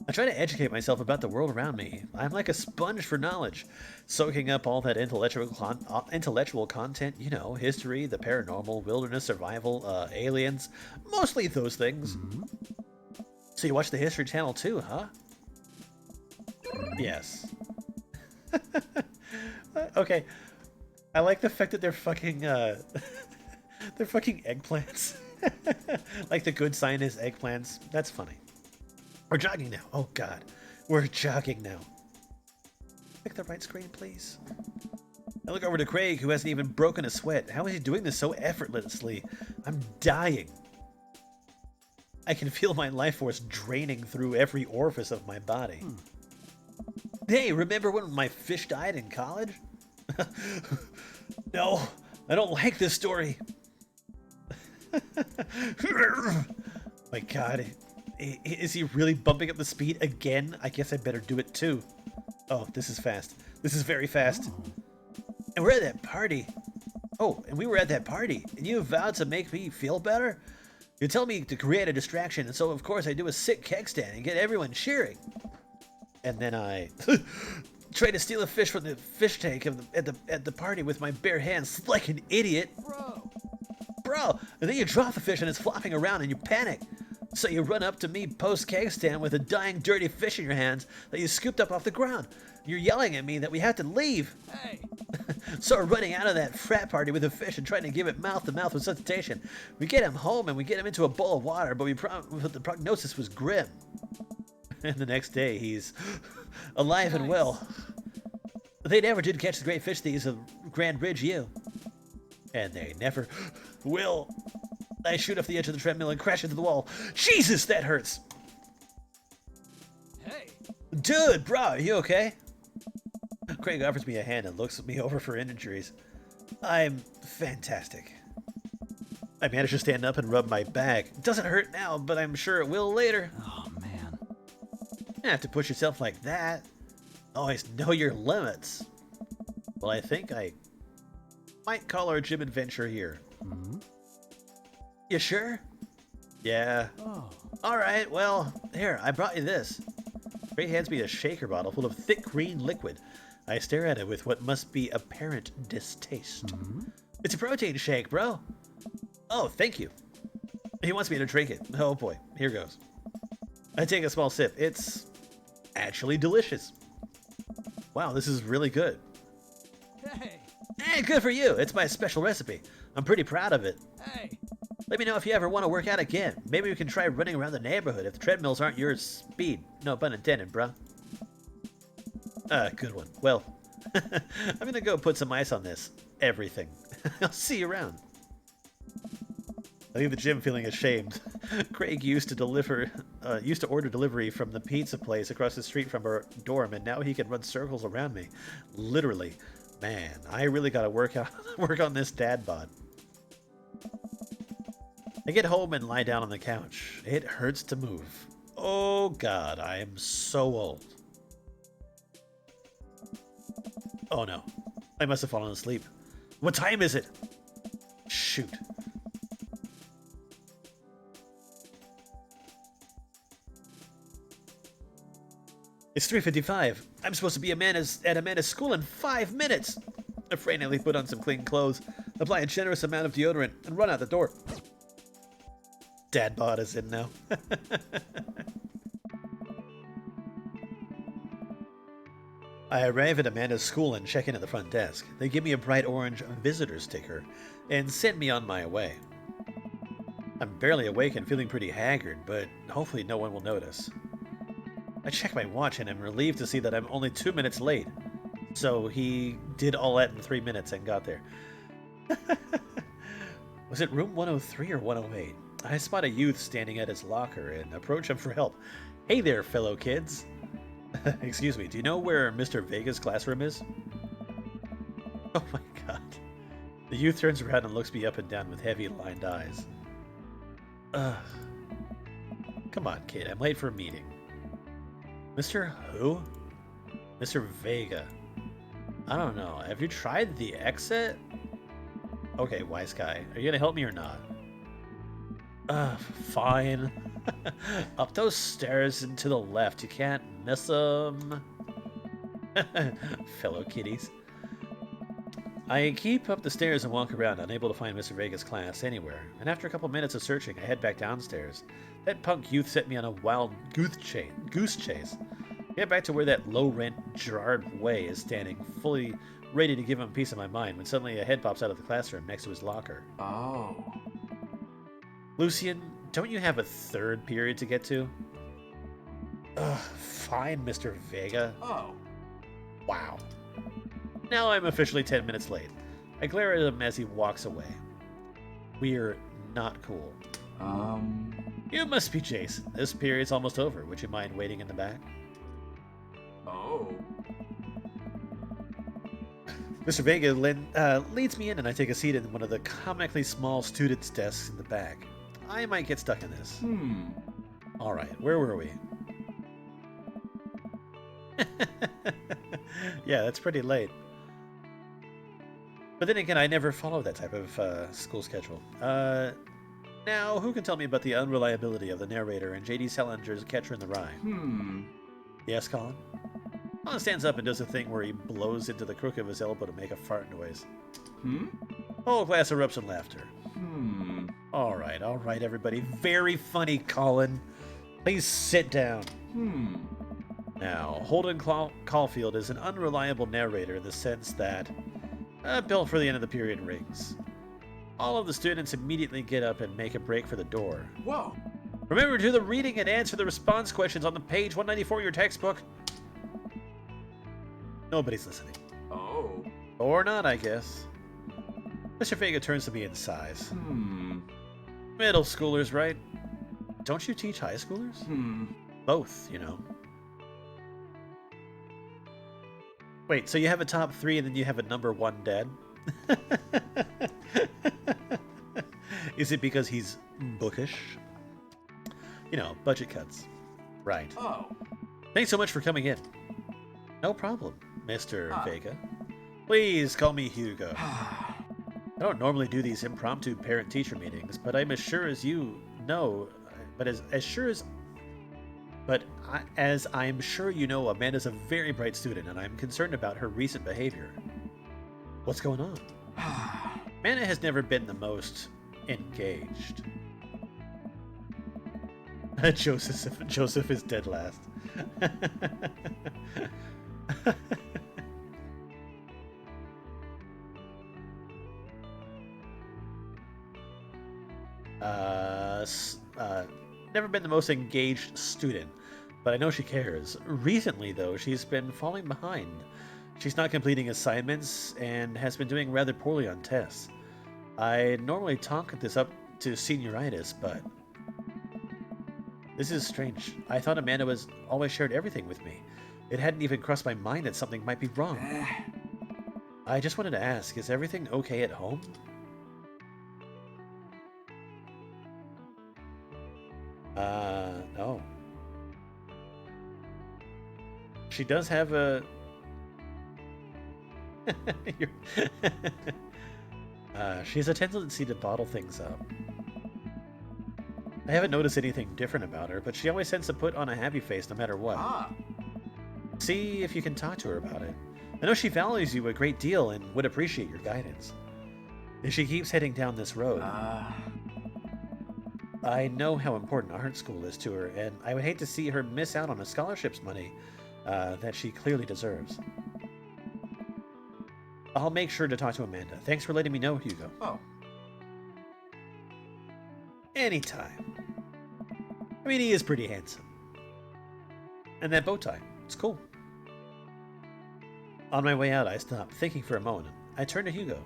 I try to educate myself about the world around me. I'm like a sponge for knowledge, soaking up all that intellectual content, you know, history, the paranormal, wilderness, survival, aliens, mostly those things. So you watch the History Channel too, huh? Yes. Okay. I like the fact that they're fucking, they're fucking eggplants. Like the good scientist eggplants. That's funny. We're jogging now. Oh god. We're jogging now. Pick the right screen, please. I look over to Craig, who hasn't even broken a sweat. How is he doing this so effortlessly? I'm dying. I can feel my life force draining through every orifice of my body. Hey, remember when my fish died in college? No, I don't like this story. My god. Is he really bumping up the speed again? I guess I better do it too. Oh, this is fast. This is very fast. And we're at that party. Oh, and we were at that party. And you vowed to make me feel better? You tell me to create a distraction, and so of course I do a sick keg stand and get everyone cheering. And then I try to steal a fish from the fish tank at the party with my bare hands like an idiot. Bro! And then you drop the fish and it's flopping around and you panic. So you run up to me post-keg stand with a dying, dirty fish in your hands that you scooped up off the ground. You're yelling at me that we have to leave. Hey! So we're running out of that frat party with a fish and trying to give it mouth-to-mouth resuscitation. We get him home and we get him into a bowl of water, but the prognosis was grim. And the next day, he's alive and well. They never did catch the great fish thieves of Grand Ridge U. And they never will. I shoot off the edge of the treadmill and crash into the wall. Jesus, that hurts! Hey! Dude, bro, are you okay? Craig offers me a hand and looks me over for injuries. I'm fantastic. I manage to stand up and rub my back. It doesn't hurt now, but I'm sure it will later. Oh, man. You don't have to push yourself like that. Always know your limits. Well, I think I might call our gym adventure here. You sure? Yeah. Oh. Alright, well, here, I brought you this. Ray hands me a shaker bottle full of thick green liquid. I stare at it with what must be apparent distaste. It's a protein shake, bro. Oh, thank you. He wants me to drink it. Oh boy, here goes. I take a small sip. It's actually delicious. Wow, this is really good. Hey! Eh, good for you. It's my special recipe. I'm pretty proud of it. Hey! Let me know if you ever want to work out again. Maybe we can try running around the neighborhood if the treadmills aren't your speed. No pun intended, bruh. Good one. Well, I'm gonna go put some ice on this. Everything. I'll see you around. I leave the gym feeling ashamed. Craig used to order delivery from the pizza place across the street from our dorm, and now he can run circles around me. Literally. Man, I really gotta work on this dad bod. I get home and lie down on the couch. It hurts to move. Oh god, I am so old. Oh no, I must have fallen asleep. What time is it? Shoot. It's 3:55. I'm supposed to be at Amanda's school in 5 minutes. I frantically put on some clean clothes, apply a generous amount of deodorant, and run out the door. Dad bod is in now. I arrive at Amanda's school and check in at the front desk. They give me a bright orange visitor sticker and send me on my way. I'm barely awake and feeling pretty haggard, but hopefully no one will notice. I check my watch and am relieved to see that I'm only 2 minutes late. So he did all that in 3 minutes and got there. Was it room 103 or 108? I spot a youth standing at his locker and approach him for help. Hey there, fellow kids. Excuse me, do you know where Mr. Vega's classroom is? Oh my god. The youth turns around and looks me up and down with heavy lined eyes. Ugh. Come on, kid, I'm late for a meeting. Mr. who? Mr. Vega. I don't know. Have you tried the exit? Okay, wise guy. Are you gonna help me or not? Fine. Up those stairs and to the left. You can't miss them. Fellow kiddies. I keep up the stairs and walk around, unable to find Mr. Vega's class anywhere. And after a couple minutes of searching, I head back downstairs. That punk youth set me on a wild goose chase. Get back to where that low-rent Gerard Way is standing, fully ready to give him a piece of my mind, when suddenly a head pops out of the classroom next to his locker. Oh. Lucian, don't you have a third period to get to? Ugh, fine, Mr. Vega. Oh. Wow. Now I'm officially 10 minutes late. I glare at him as he walks away. We're not cool. You must be Jason. This period's almost over. Would you mind waiting in the back? Oh. Mr. Vega leads me in, and I take a seat in one of the comically small students' desks in the back. I might get stuck in this. Alright, where were we? Yeah, that's pretty late. But then again, I never follow that type of school schedule. Now, who can tell me about the unreliability of the narrator and J.D. Salinger's Catcher in the Rye? Yes, Colin? Colin stands up and does a thing where he blows into the crook of his elbow to make a fart noise. Whole class erupts in laughter. All right, everybody. Very funny, Colin. Please sit down. Now, Holden Caulfield is an unreliable narrator in the sense that a bell for the end of the period rings. All of the students immediately get up and make a break for the door. Whoa. Remember to do the reading and answer the response questions on the page 194 of your textbook. Nobody's listening. Oh. Or not, I guess. Mr. Vega turns to me in sighs. Middle schoolers, right? Don't you teach high schoolers? Both, you know. Wait, so you have a top 3 and then you have a number 1 dad? Is it because he's bookish? You know, budget cuts. Right. Oh. Thanks so much for coming in. No problem, Mr. Vega. Please call me Hugo. I don't normally do these impromptu parent-teacher meetings, but I'm as sure as you know, as I'm sure you know, Amanda's a very bright student, and I'm concerned about her recent behavior. What's going on? Amanda has never been the most engaged. Joseph is dead last. Never been the most engaged student, but I know she cares. Recently, though, she's been falling behind. She's not completing assignments and has been doing rather poorly on tests. I normally talk this up to senioritis, but this is strange. I thought Amanda was always shared everything with me. It hadn't even crossed my mind that something might be wrong. I just wanted to ask, is everything okay at home? No. She does have a... she has a tendency to bottle things up. I haven't noticed anything different about her, but she always tends to put on a happy face no matter what. See if you can talk to her about it. I know she values you a great deal and would appreciate your guidance. If she keeps heading down this road... I know how important art school is to her, and I would hate to see her miss out on a scholarships money that she clearly deserves. I'll make sure to talk to Amanda. Thanks for letting me know, Hugo. Oh. Anytime. I mean, he is pretty handsome. And that bow tie, it's cool. On my way out, I stopped, thinking for a moment. I turned to Hugo.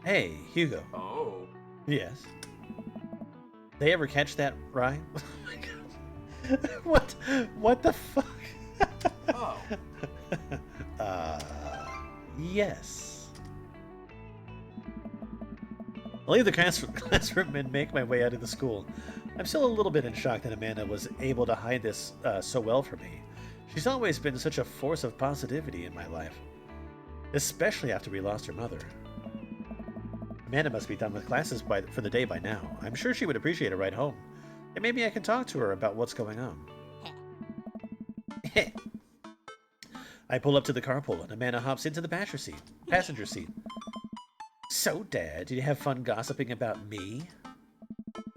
Hey, Hugo. Oh. Yes. They ever catch that rhyme? Oh my god. What the fuck? Oh. Yes. I leave the classroom and make my way out of the school. I'm still a little bit in shock that Amanda was able to hide this so well from me. She's always been such a force of positivity in my life, especially after we lost her mother. Amanda must be done with classes for the day by now. I'm sure she would appreciate a ride home, and maybe I can talk to her about what's going on. I pull up to the carpool, and Amanda hops into the passenger seat. So, Dad, did you have fun gossiping about me?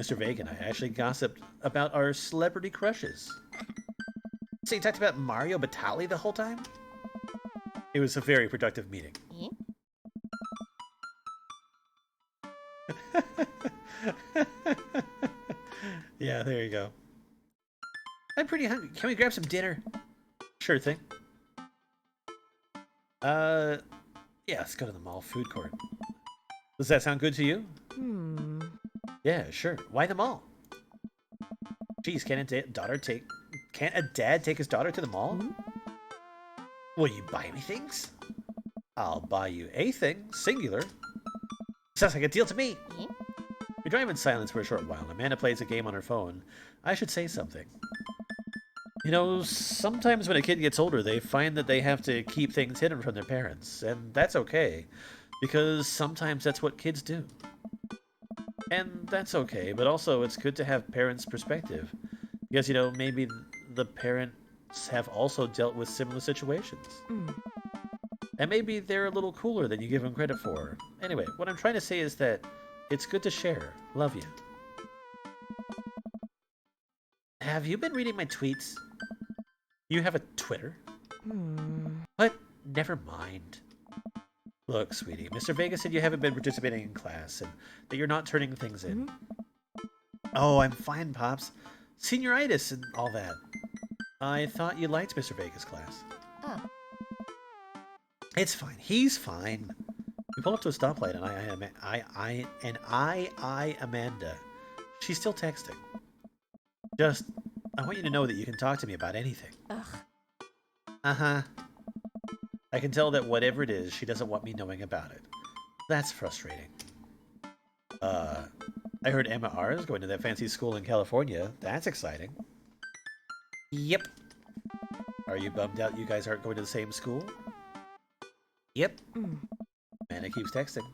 Mr. Vega and I actually gossiped about our celebrity crushes. So you talked about Mario Batali the whole time? It was a very productive meeting. Yeah, there you go. I'm pretty hungry. Can we grab some dinner? Sure thing. Yeah, let's go to the mall food court. Does that sound good to you? Yeah, sure. Why the mall? Geez, can't a dad take his daughter to the mall? Will you buy me things? I'll buy you a thing, singular. Sounds like a deal to me. We drive in silence for a short while. Amanda plays a game on her phone. I should say something. You know, sometimes when a kid gets older, they find that they have to keep things hidden from their parents, and that's okay, because sometimes that's what kids do. And that's okay, but also it's good to have parents' perspective, because, you know, maybe the parents have also dealt with similar situations. And maybe they're a little cooler than you give them credit for. Anyway, what I'm trying to say is that it's good to share. Love you. Have you been reading my tweets? You have a Twitter? What? Never mind. Look, sweetie, Mr. Vega said you haven't been participating in class and that you're not turning things in. Oh, I'm fine, Pops. Senioritis and all that. I thought you liked Mr. Vega's class. It's fine. He's fine. We pull up to a stoplight and I Amanda. She's still texting. Just, I want you to know that you can talk to me about anything. Uh-huh. I can tell that whatever it is, she doesn't want me knowing about it. That's frustrating. I heard Emma R. is going to that fancy school in California. That's exciting. Yep. Are you bummed out you guys aren't going to the same school? Yep. Amanda keeps texting.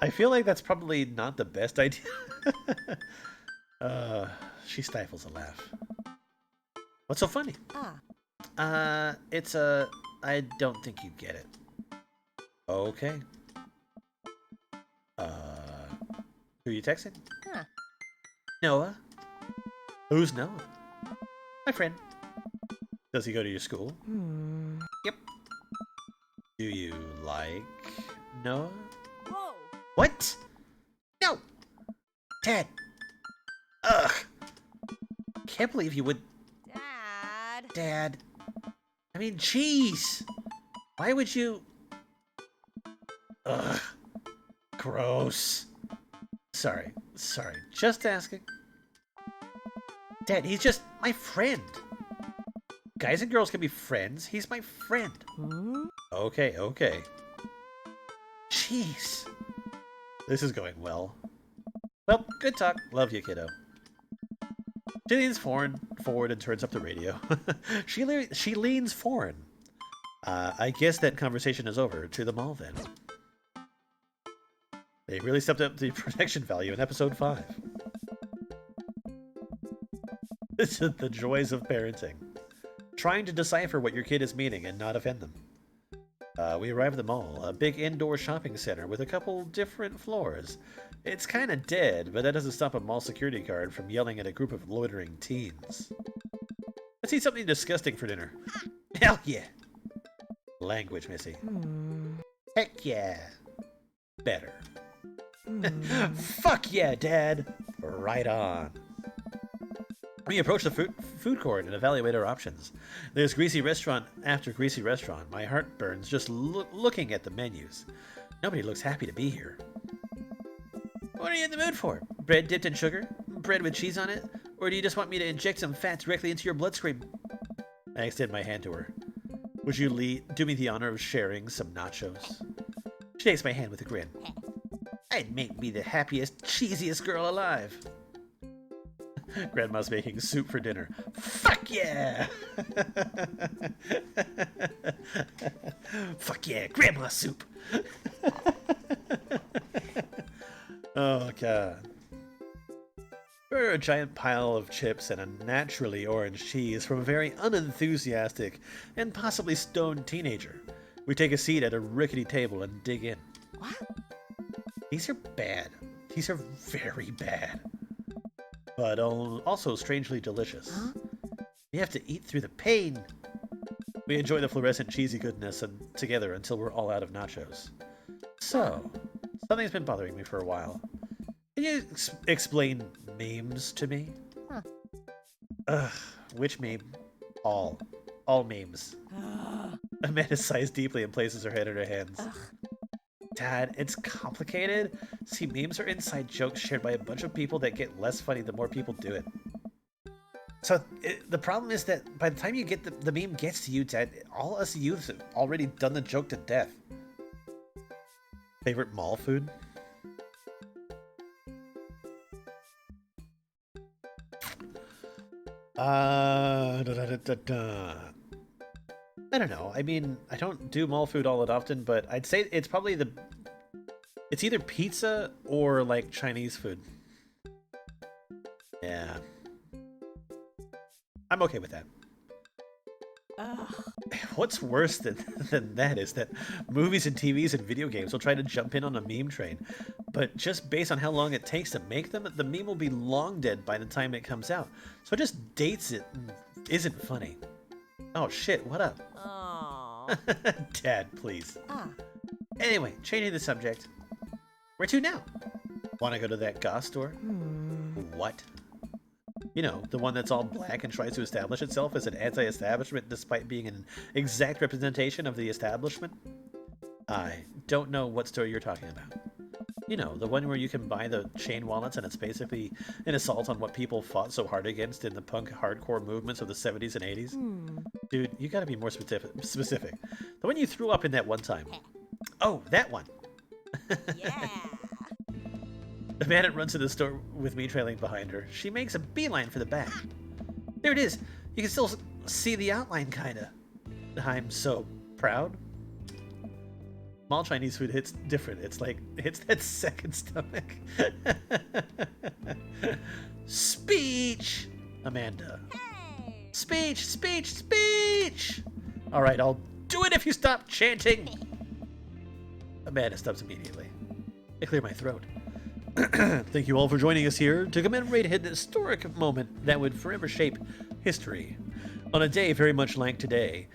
I feel like that's probably not the best idea. She stifles a laugh. What's so funny? It's I don't think you get it. Okay. Who are you texting? Noah. Who's Noah? My friend. Does he go to your school? Yep. Do you like Noah? Whoa. What? No! Dad! Ugh! Can't believe you would... Dad! I mean, jeez! Why would you... Ugh. Gross. Sorry. Just asking. Dad, he's just my friend. Guys and girls can be friends. He's my friend. Okay. Jeez. This is going well. Well, good talk. Love you, kiddo. She leans forward and turns up the radio. She leans foreign. I guess that conversation is over. To the mall, then. They really stepped up the protection value in episode 5. This is the joys of parenting. Trying to decipher what your kid is meaning and not offend them. We arrive at the mall, a big indoor shopping center with a couple different floors. It's kind of dead, but that doesn't stop a mall security guard from yelling at a group of loitering teens. Let's eat something disgusting for dinner. Hell yeah! Language, Missy. Heck yeah! Better. Fuck yeah, Dad! Right on. We approach the food court and evaluate our options. There's greasy restaurant after greasy restaurant. My heart burns just looking at the menus. Nobody looks happy to be here. What are you in the mood for? Bread dipped in sugar? Bread with cheese on it? Or do you just want me to inject some fat directly into your bloodstream? I extend my hand to her. Would you do me the honor of sharing some nachos? She takes my hand with a grin. I'd make me the happiest, cheesiest girl alive. Grandma's making soup for dinner. Fuck yeah! Fuck yeah, grandma soup! Oh, God. We're a giant pile of chips and a naturally orange cheese from a very unenthusiastic and possibly stoned teenager. We take a seat at a rickety table and dig in. What? These are bad. These are very bad. But also strangely delicious. Huh? We have to eat through the pain. We enjoy the fluorescent cheesy goodness together until we're all out of nachos. So, something's been bothering me for a while. Can you explain memes to me? Huh. Ugh, which meme? All. All memes. Amanda sighs deeply and places her head in her hands. Ugh. Dad, it's complicated. See, memes are inside jokes shared by a bunch of people that get less funny the more people do it. So the problem is that by the time you get the meme gets to you, Dad, all us youths have already done the joke to death. Favorite mall food? I don't know. I mean, I don't do mall food all that often, but I'd say it's probably it's either pizza or like Chinese food. Yeah. I'm okay with that. What's worse than that is that movies and TVs and video games will try to jump in on a meme train, but just based on how long it takes to make them, the meme will be long dead by the time it comes out. So it just dates it and isn't funny. Oh shit, what up? Oh. Dad, please. Ah. Anyway, changing the subject. Where to now? Want to go to that goth store? What? You know, the one that's all black and tries to establish itself as an anti-establishment despite being an exact representation of the establishment? I don't know what store you're talking about. You know, the one where you can buy the chain wallets and it's basically an assault on what people fought so hard against in the punk hardcore movements of the 70s and 80s? Dude, you gotta be more specific. The one you threw up in that one time. Oh, that one. Yeah. Amanda runs to the store with me trailing behind her. She makes a beeline for the back. There it is. You can still see the outline, kinda. I'm so proud. Mall Chinese food hits different. It's like, it hits that second stomach. Speech! Amanda. Hey. Speech, speech, speech! Alright, I'll do it if you stop chanting! Amanda stops immediately. I clear my throat. Thank you all for joining us here to commemorate an historic moment that would forever shape history. On a day very much like today,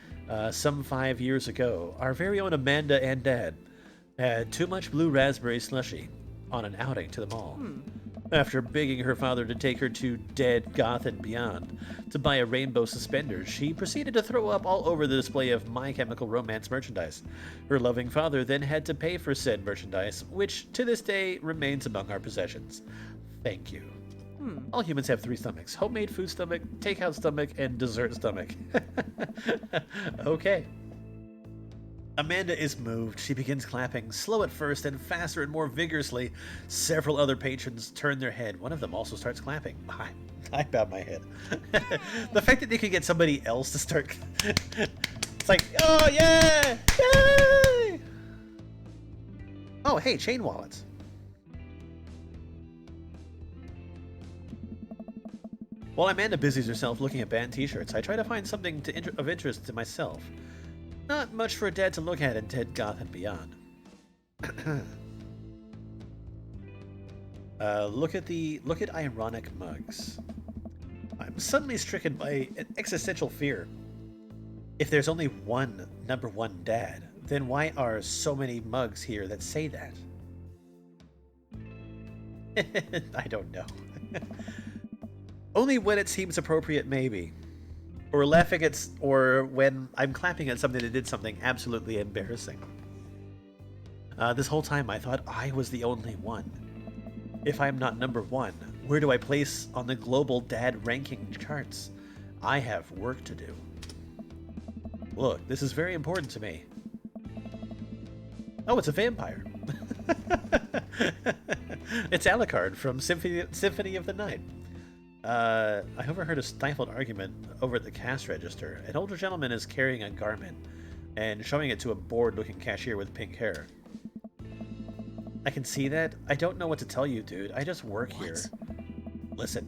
some 5 years ago, our very own Amanda and Dad had too much blue raspberry slushy on an outing to the mall. After begging her father to take her to Dead, Goth, and Beyond to buy a rainbow suspenders, she proceeded to throw up all over the display of My Chemical Romance merchandise. Her loving father then had to pay for said merchandise, which to this day remains among our possessions. Thank you. All humans have 3 stomachs: homemade food stomach, takeout stomach, and dessert stomach. Okay. Amanda is moved. She begins clapping, slow at first and faster and more vigorously. Several other patrons turn their head. One of them also starts clapping. I bowed my head. The fact that they could get somebody else to start... It's like, oh yeah! Yay! Oh, hey, chain wallets. While Amanda busies herself looking at band t-shirts, I try to find something of interest to myself. Not much for a dad to look at in Dead Goth and Beyond. Look at ironic mugs. I'm suddenly stricken by an existential fear. If there's only one number one dad, then why are so many mugs here that say that? I don't know. Only when it seems appropriate, maybe. Or laughing at, or when I'm clapping at something that did something absolutely embarrassing. This whole time I thought I was the only one. If I'm not number one, where do I place on the global dad ranking charts? I have work to do. Look, this is very important to me. Oh, it's a vampire. It's Alucard from Symphony of the Night. I overheard a stifled argument over at the cash register. An older gentleman is carrying a garment and showing it to a bored-looking cashier with pink hair. I can see that. I don't know what to tell you, dude. I just work here. Listen,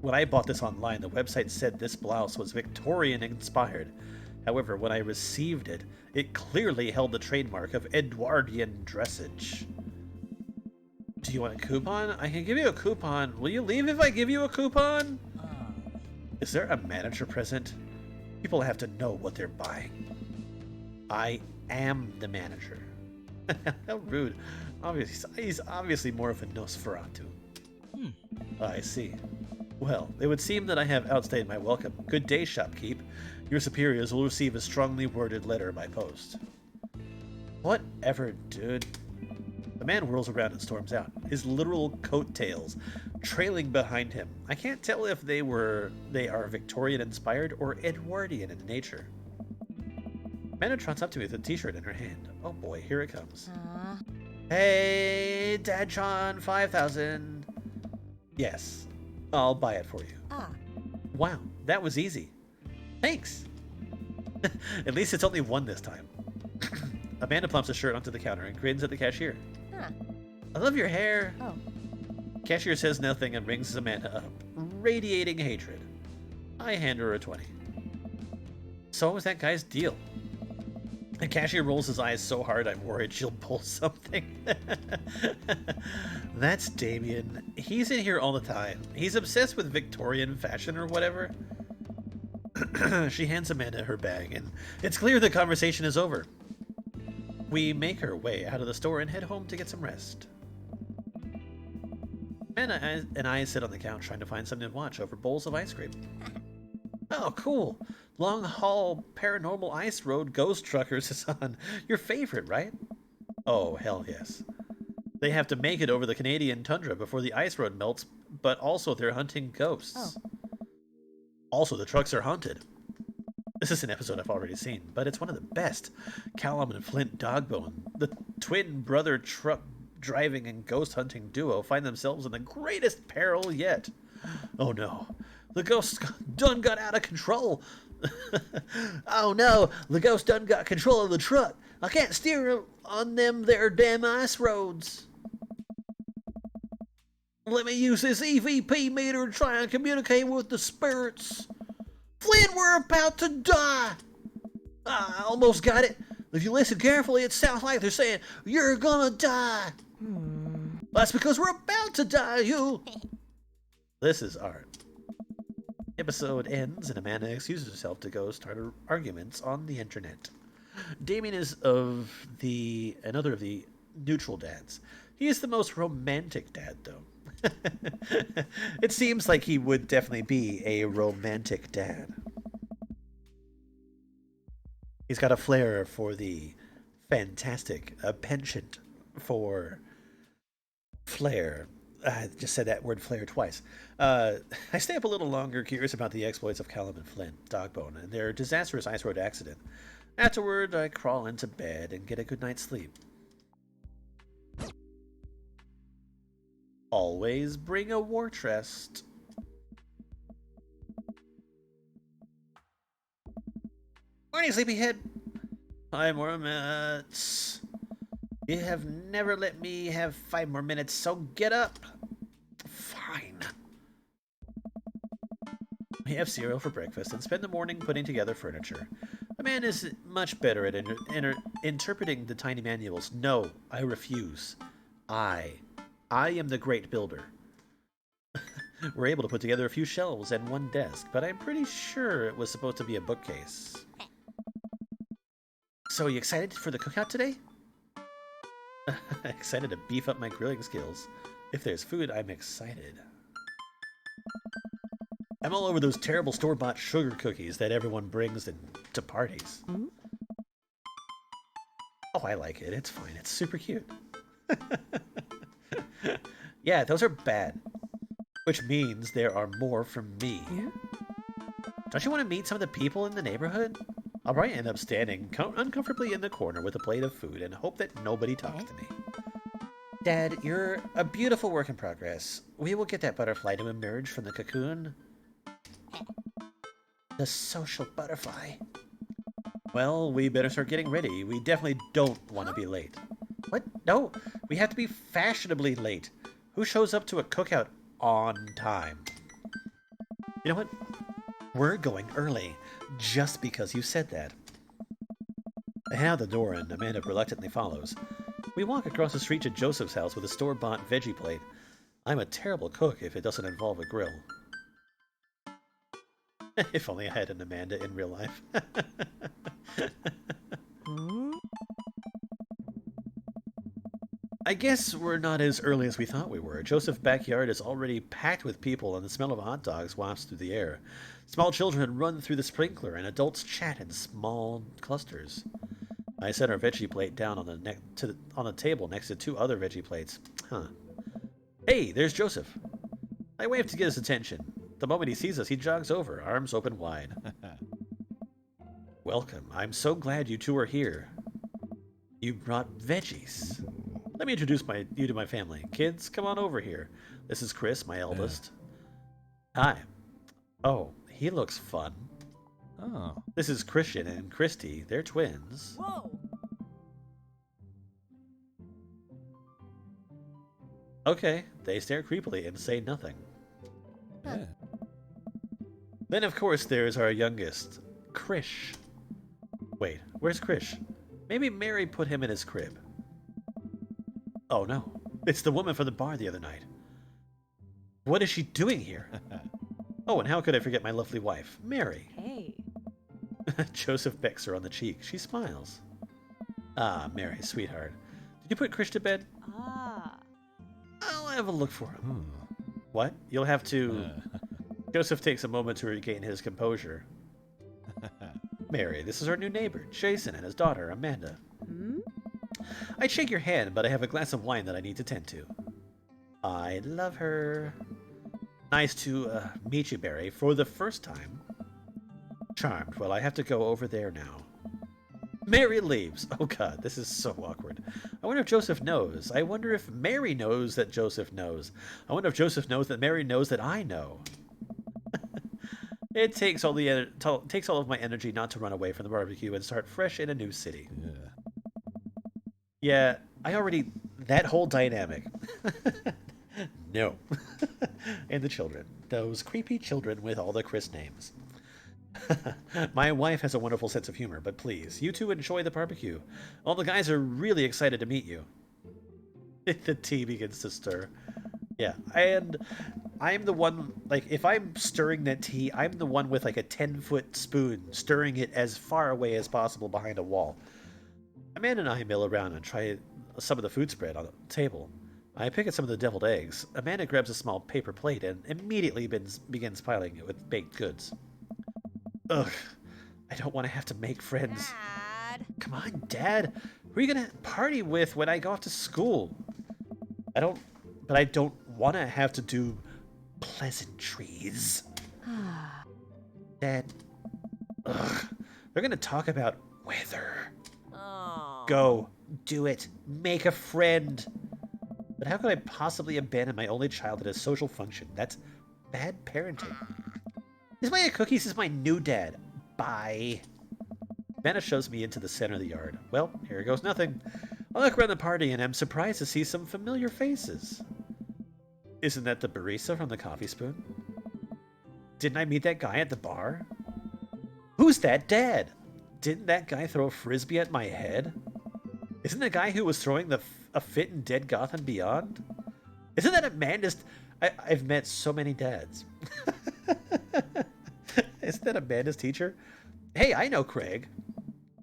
when I bought this online, the website said this blouse was Victorian-inspired. However, when I received it, it clearly held the trademark of Edwardian dressage. Do you want a coupon? I can give you a coupon. Will you leave if I give you a coupon? Is there a manager present? People have to know what they're buying. I am the manager. How rude. He's obviously more of a Nosferatu. I see. Well, it would seem that I have outstayed my welcome. Good day, shopkeep. Your superiors will receive a strongly worded letter by post. Whatever, dude. The man whirls around and storms out, his literal coattails trailing behind him. I can't tell if they are Victorian-inspired or Edwardian in nature. Amanda trots up to me with a t-shirt in her hand. Oh boy, here it comes. Hey, Dad John, 5,000. Yes, I'll buy it for you. Wow, that was easy. Thanks. At least it's only one this time. Amanda plumps a shirt onto the counter and grins at the cashier. I love your hair. Cashier says nothing and rings Amanda up, radiating hatred. I hand her a 20. So what was that guy's deal? The cashier rolls his eyes so hard I'm worried she'll pull something. That's Damien. He's in here all the time. He's obsessed with Victorian fashion or whatever. She hands Amanda her bag, and it's clear the conversation is over. We make our way out of the store and head home to get some rest. Amanda and I sit on the couch trying to find something to watch over bowls of ice cream. Oh, cool. Long Haul Paranormal Ice Road Ghost Truckers is on. Your favorite, right? Oh, hell yes. They have to make it over the Canadian tundra before the ice road melts, but also they're hunting ghosts. Also, the trucks are haunted. This is an episode I've already seen, but it's one of the best. Callum and Flint Dogbone, the twin brother truck driving and ghost hunting duo, find themselves in the greatest peril yet. Oh no, the ghost done got out of control. Oh no, the ghost done got control of the truck. I can't steer on them there damn ice roads. Let me use this EVP meter to try and communicate with the spirits. Flynn, we're about to die. I almost got it. If you listen carefully, it sounds like they're saying, you're gonna die. That's because we're about to die, you. This is art. Episode ends and Amanda excuses herself to go start arguments on the internet. Damien is another of the neutral dads. He is the most romantic dad, though. It seems like he would definitely be a romantic dad. He's got a flair for the fantastic, penchant for flair. I just said that word flair twice. I stay up a little longer, curious about the exploits of Callum and Flint, Dogbone, and their disastrous ice road accident. Afterward, I crawl into bed and get a good night's sleep. Always bring a war chest. Morning, sleepyhead. 5 more minutes. You have never let me have 5 more minutes, so get up. Fine. We have cereal for breakfast and spend the morning putting together furniture. A man is much better at interpreting the tiny manuals. No, I refuse. I am the great builder. We're able to put together a few shelves and one desk, but I'm pretty sure it was supposed to be a bookcase. So, are you excited for the cookout today? Excited to beef up my grilling skills. If there's food, I'm excited. I'm all over those terrible store-bought sugar cookies that everyone brings to parties. Oh, I like it. It's fine. It's super cute. Yeah, those are bad. Which means there are more from me. Don't you want to meet some of the people in the neighborhood? I'll probably end up standing uncomfortably in the corner with a plate of food and hope that nobody talks to me. Dad, you're a beautiful work in progress. We will get that butterfly to emerge from the cocoon. The social butterfly. Well, we better start getting ready. We definitely don't want to be late. What? No, we have to be fashionably late. Who shows up to a cookout on time? You know what? We're going early, just because you said that. I head out the door and Amanda reluctantly follows. We walk across the street to Joseph's house with a store-bought veggie plate. I'm a terrible cook if it doesn't involve a grill. If only I had an Amanda in real life. I guess we're not as early as we thought we were. Joseph's backyard is already packed with people and the smell of hot dogs wafts through the air. Small children run through the sprinkler and adults chat in small clusters. I set our veggie plate down on the table next to two other veggie plates. Hey, there's Joseph. I wave to get his attention. The moment he sees us, he jogs over, arms open wide. Welcome. I'm so glad you two are here. You brought veggies. Let me introduce you to my family. Kids, come on over here. This is Chris, my eldest. Hi. Oh, he looks fun. Oh. This is Christian and Christy. They're twins. Whoa. Okay, they stare creepily and say nothing. Yeah. Then, of course, there's our youngest, Krish. Wait, where's Krish? Maybe Mary put him in his crib. Oh no, it's the woman from the bar the other night. What is she doing here? Oh, and how could I forget my lovely wife, Mary? Hey. Joseph becks her on the cheek. She smiles. Ah, Mary, sweetheart. Did you put Krish to bed? I'll have a look for him. What? You'll have to... Joseph takes a moment to regain his composure. Mary, this is our new neighbor, Jason, and his daughter, Amanda. I'd shake your hand, but I have a glass of wine that I need to tend to. I love her. Nice to meet you, Barry, for the first time. Charmed. Well, I have to go over there now. Mary leaves. Oh god, this is so awkward. I wonder if Joseph knows. I wonder if Mary knows that Joseph knows. I wonder if Joseph knows that Mary knows that I know. It takes all of my energy not to run away from the barbecue and start fresh in a new city. Yeah, that whole dynamic. No. And the children. Those creepy children with all the Chris names. My wife has a wonderful sense of humor, but please, you two enjoy the barbecue. All the guys are really excited to meet you. The tea begins to stir. Yeah, and I'm the one, like, if I'm stirring that tea, I'm the one with, like, a 10-foot spoon, stirring it as far away as possible behind a wall. Amanda and I mill around and try some of the food spread on the table. I pick at some of the deviled eggs. Amanda grabs a small paper plate and immediately begins piling it with baked goods. Ugh, I don't want to have to make friends. Dad. Come on, Dad. Who are you going to party with when I go off to school? I don't want to have to do pleasantries. Dad. Ugh, they're going to talk about weather. Oh. Go. Do it. Make a friend. But how could I possibly abandon my only child at a social function? That's bad parenting. This way of cookies is my new dad. Bye. Vanna shows me into the center of the yard. Well, here goes nothing. I look around the party and I'm surprised to see some familiar faces. Isn't that the barista from the Coffee Spoon? Didn't I meet that guy at the bar? Who's that dad? Didn't that guy throw a frisbee at my head? Isn't the guy who was throwing a fit in Dead Gotham Beyond? Isn't that Amanda's... I've met so many dads. Isn't that Amanda's teacher? Hey, I know Craig.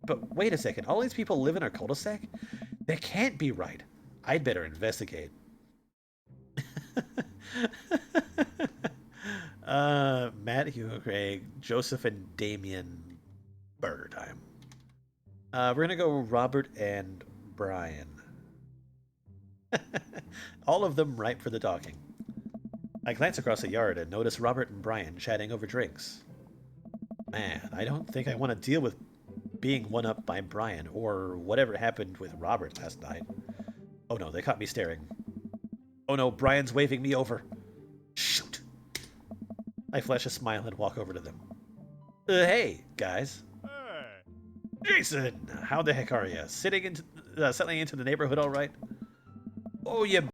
But wait a second, all these people live in our cul-de-sac? That can't be right. I'd better investigate. Matt, Hugo, Craig, Joseph, and Damien. Burger time. We're gonna go Robert and Brian. All of them ripe for the talking. I glance across the yard and notice Robert and Brian chatting over drinks. Man, I don't think I want to deal with being one-up by Brian or whatever happened with Robert last night. Oh no, they caught me staring. Oh no, Brian's waving me over. Shoot. I flash a smile and walk over to them. Hey, guys. Jason, how the heck are you? Settling into the neighborhood all right? Oh, you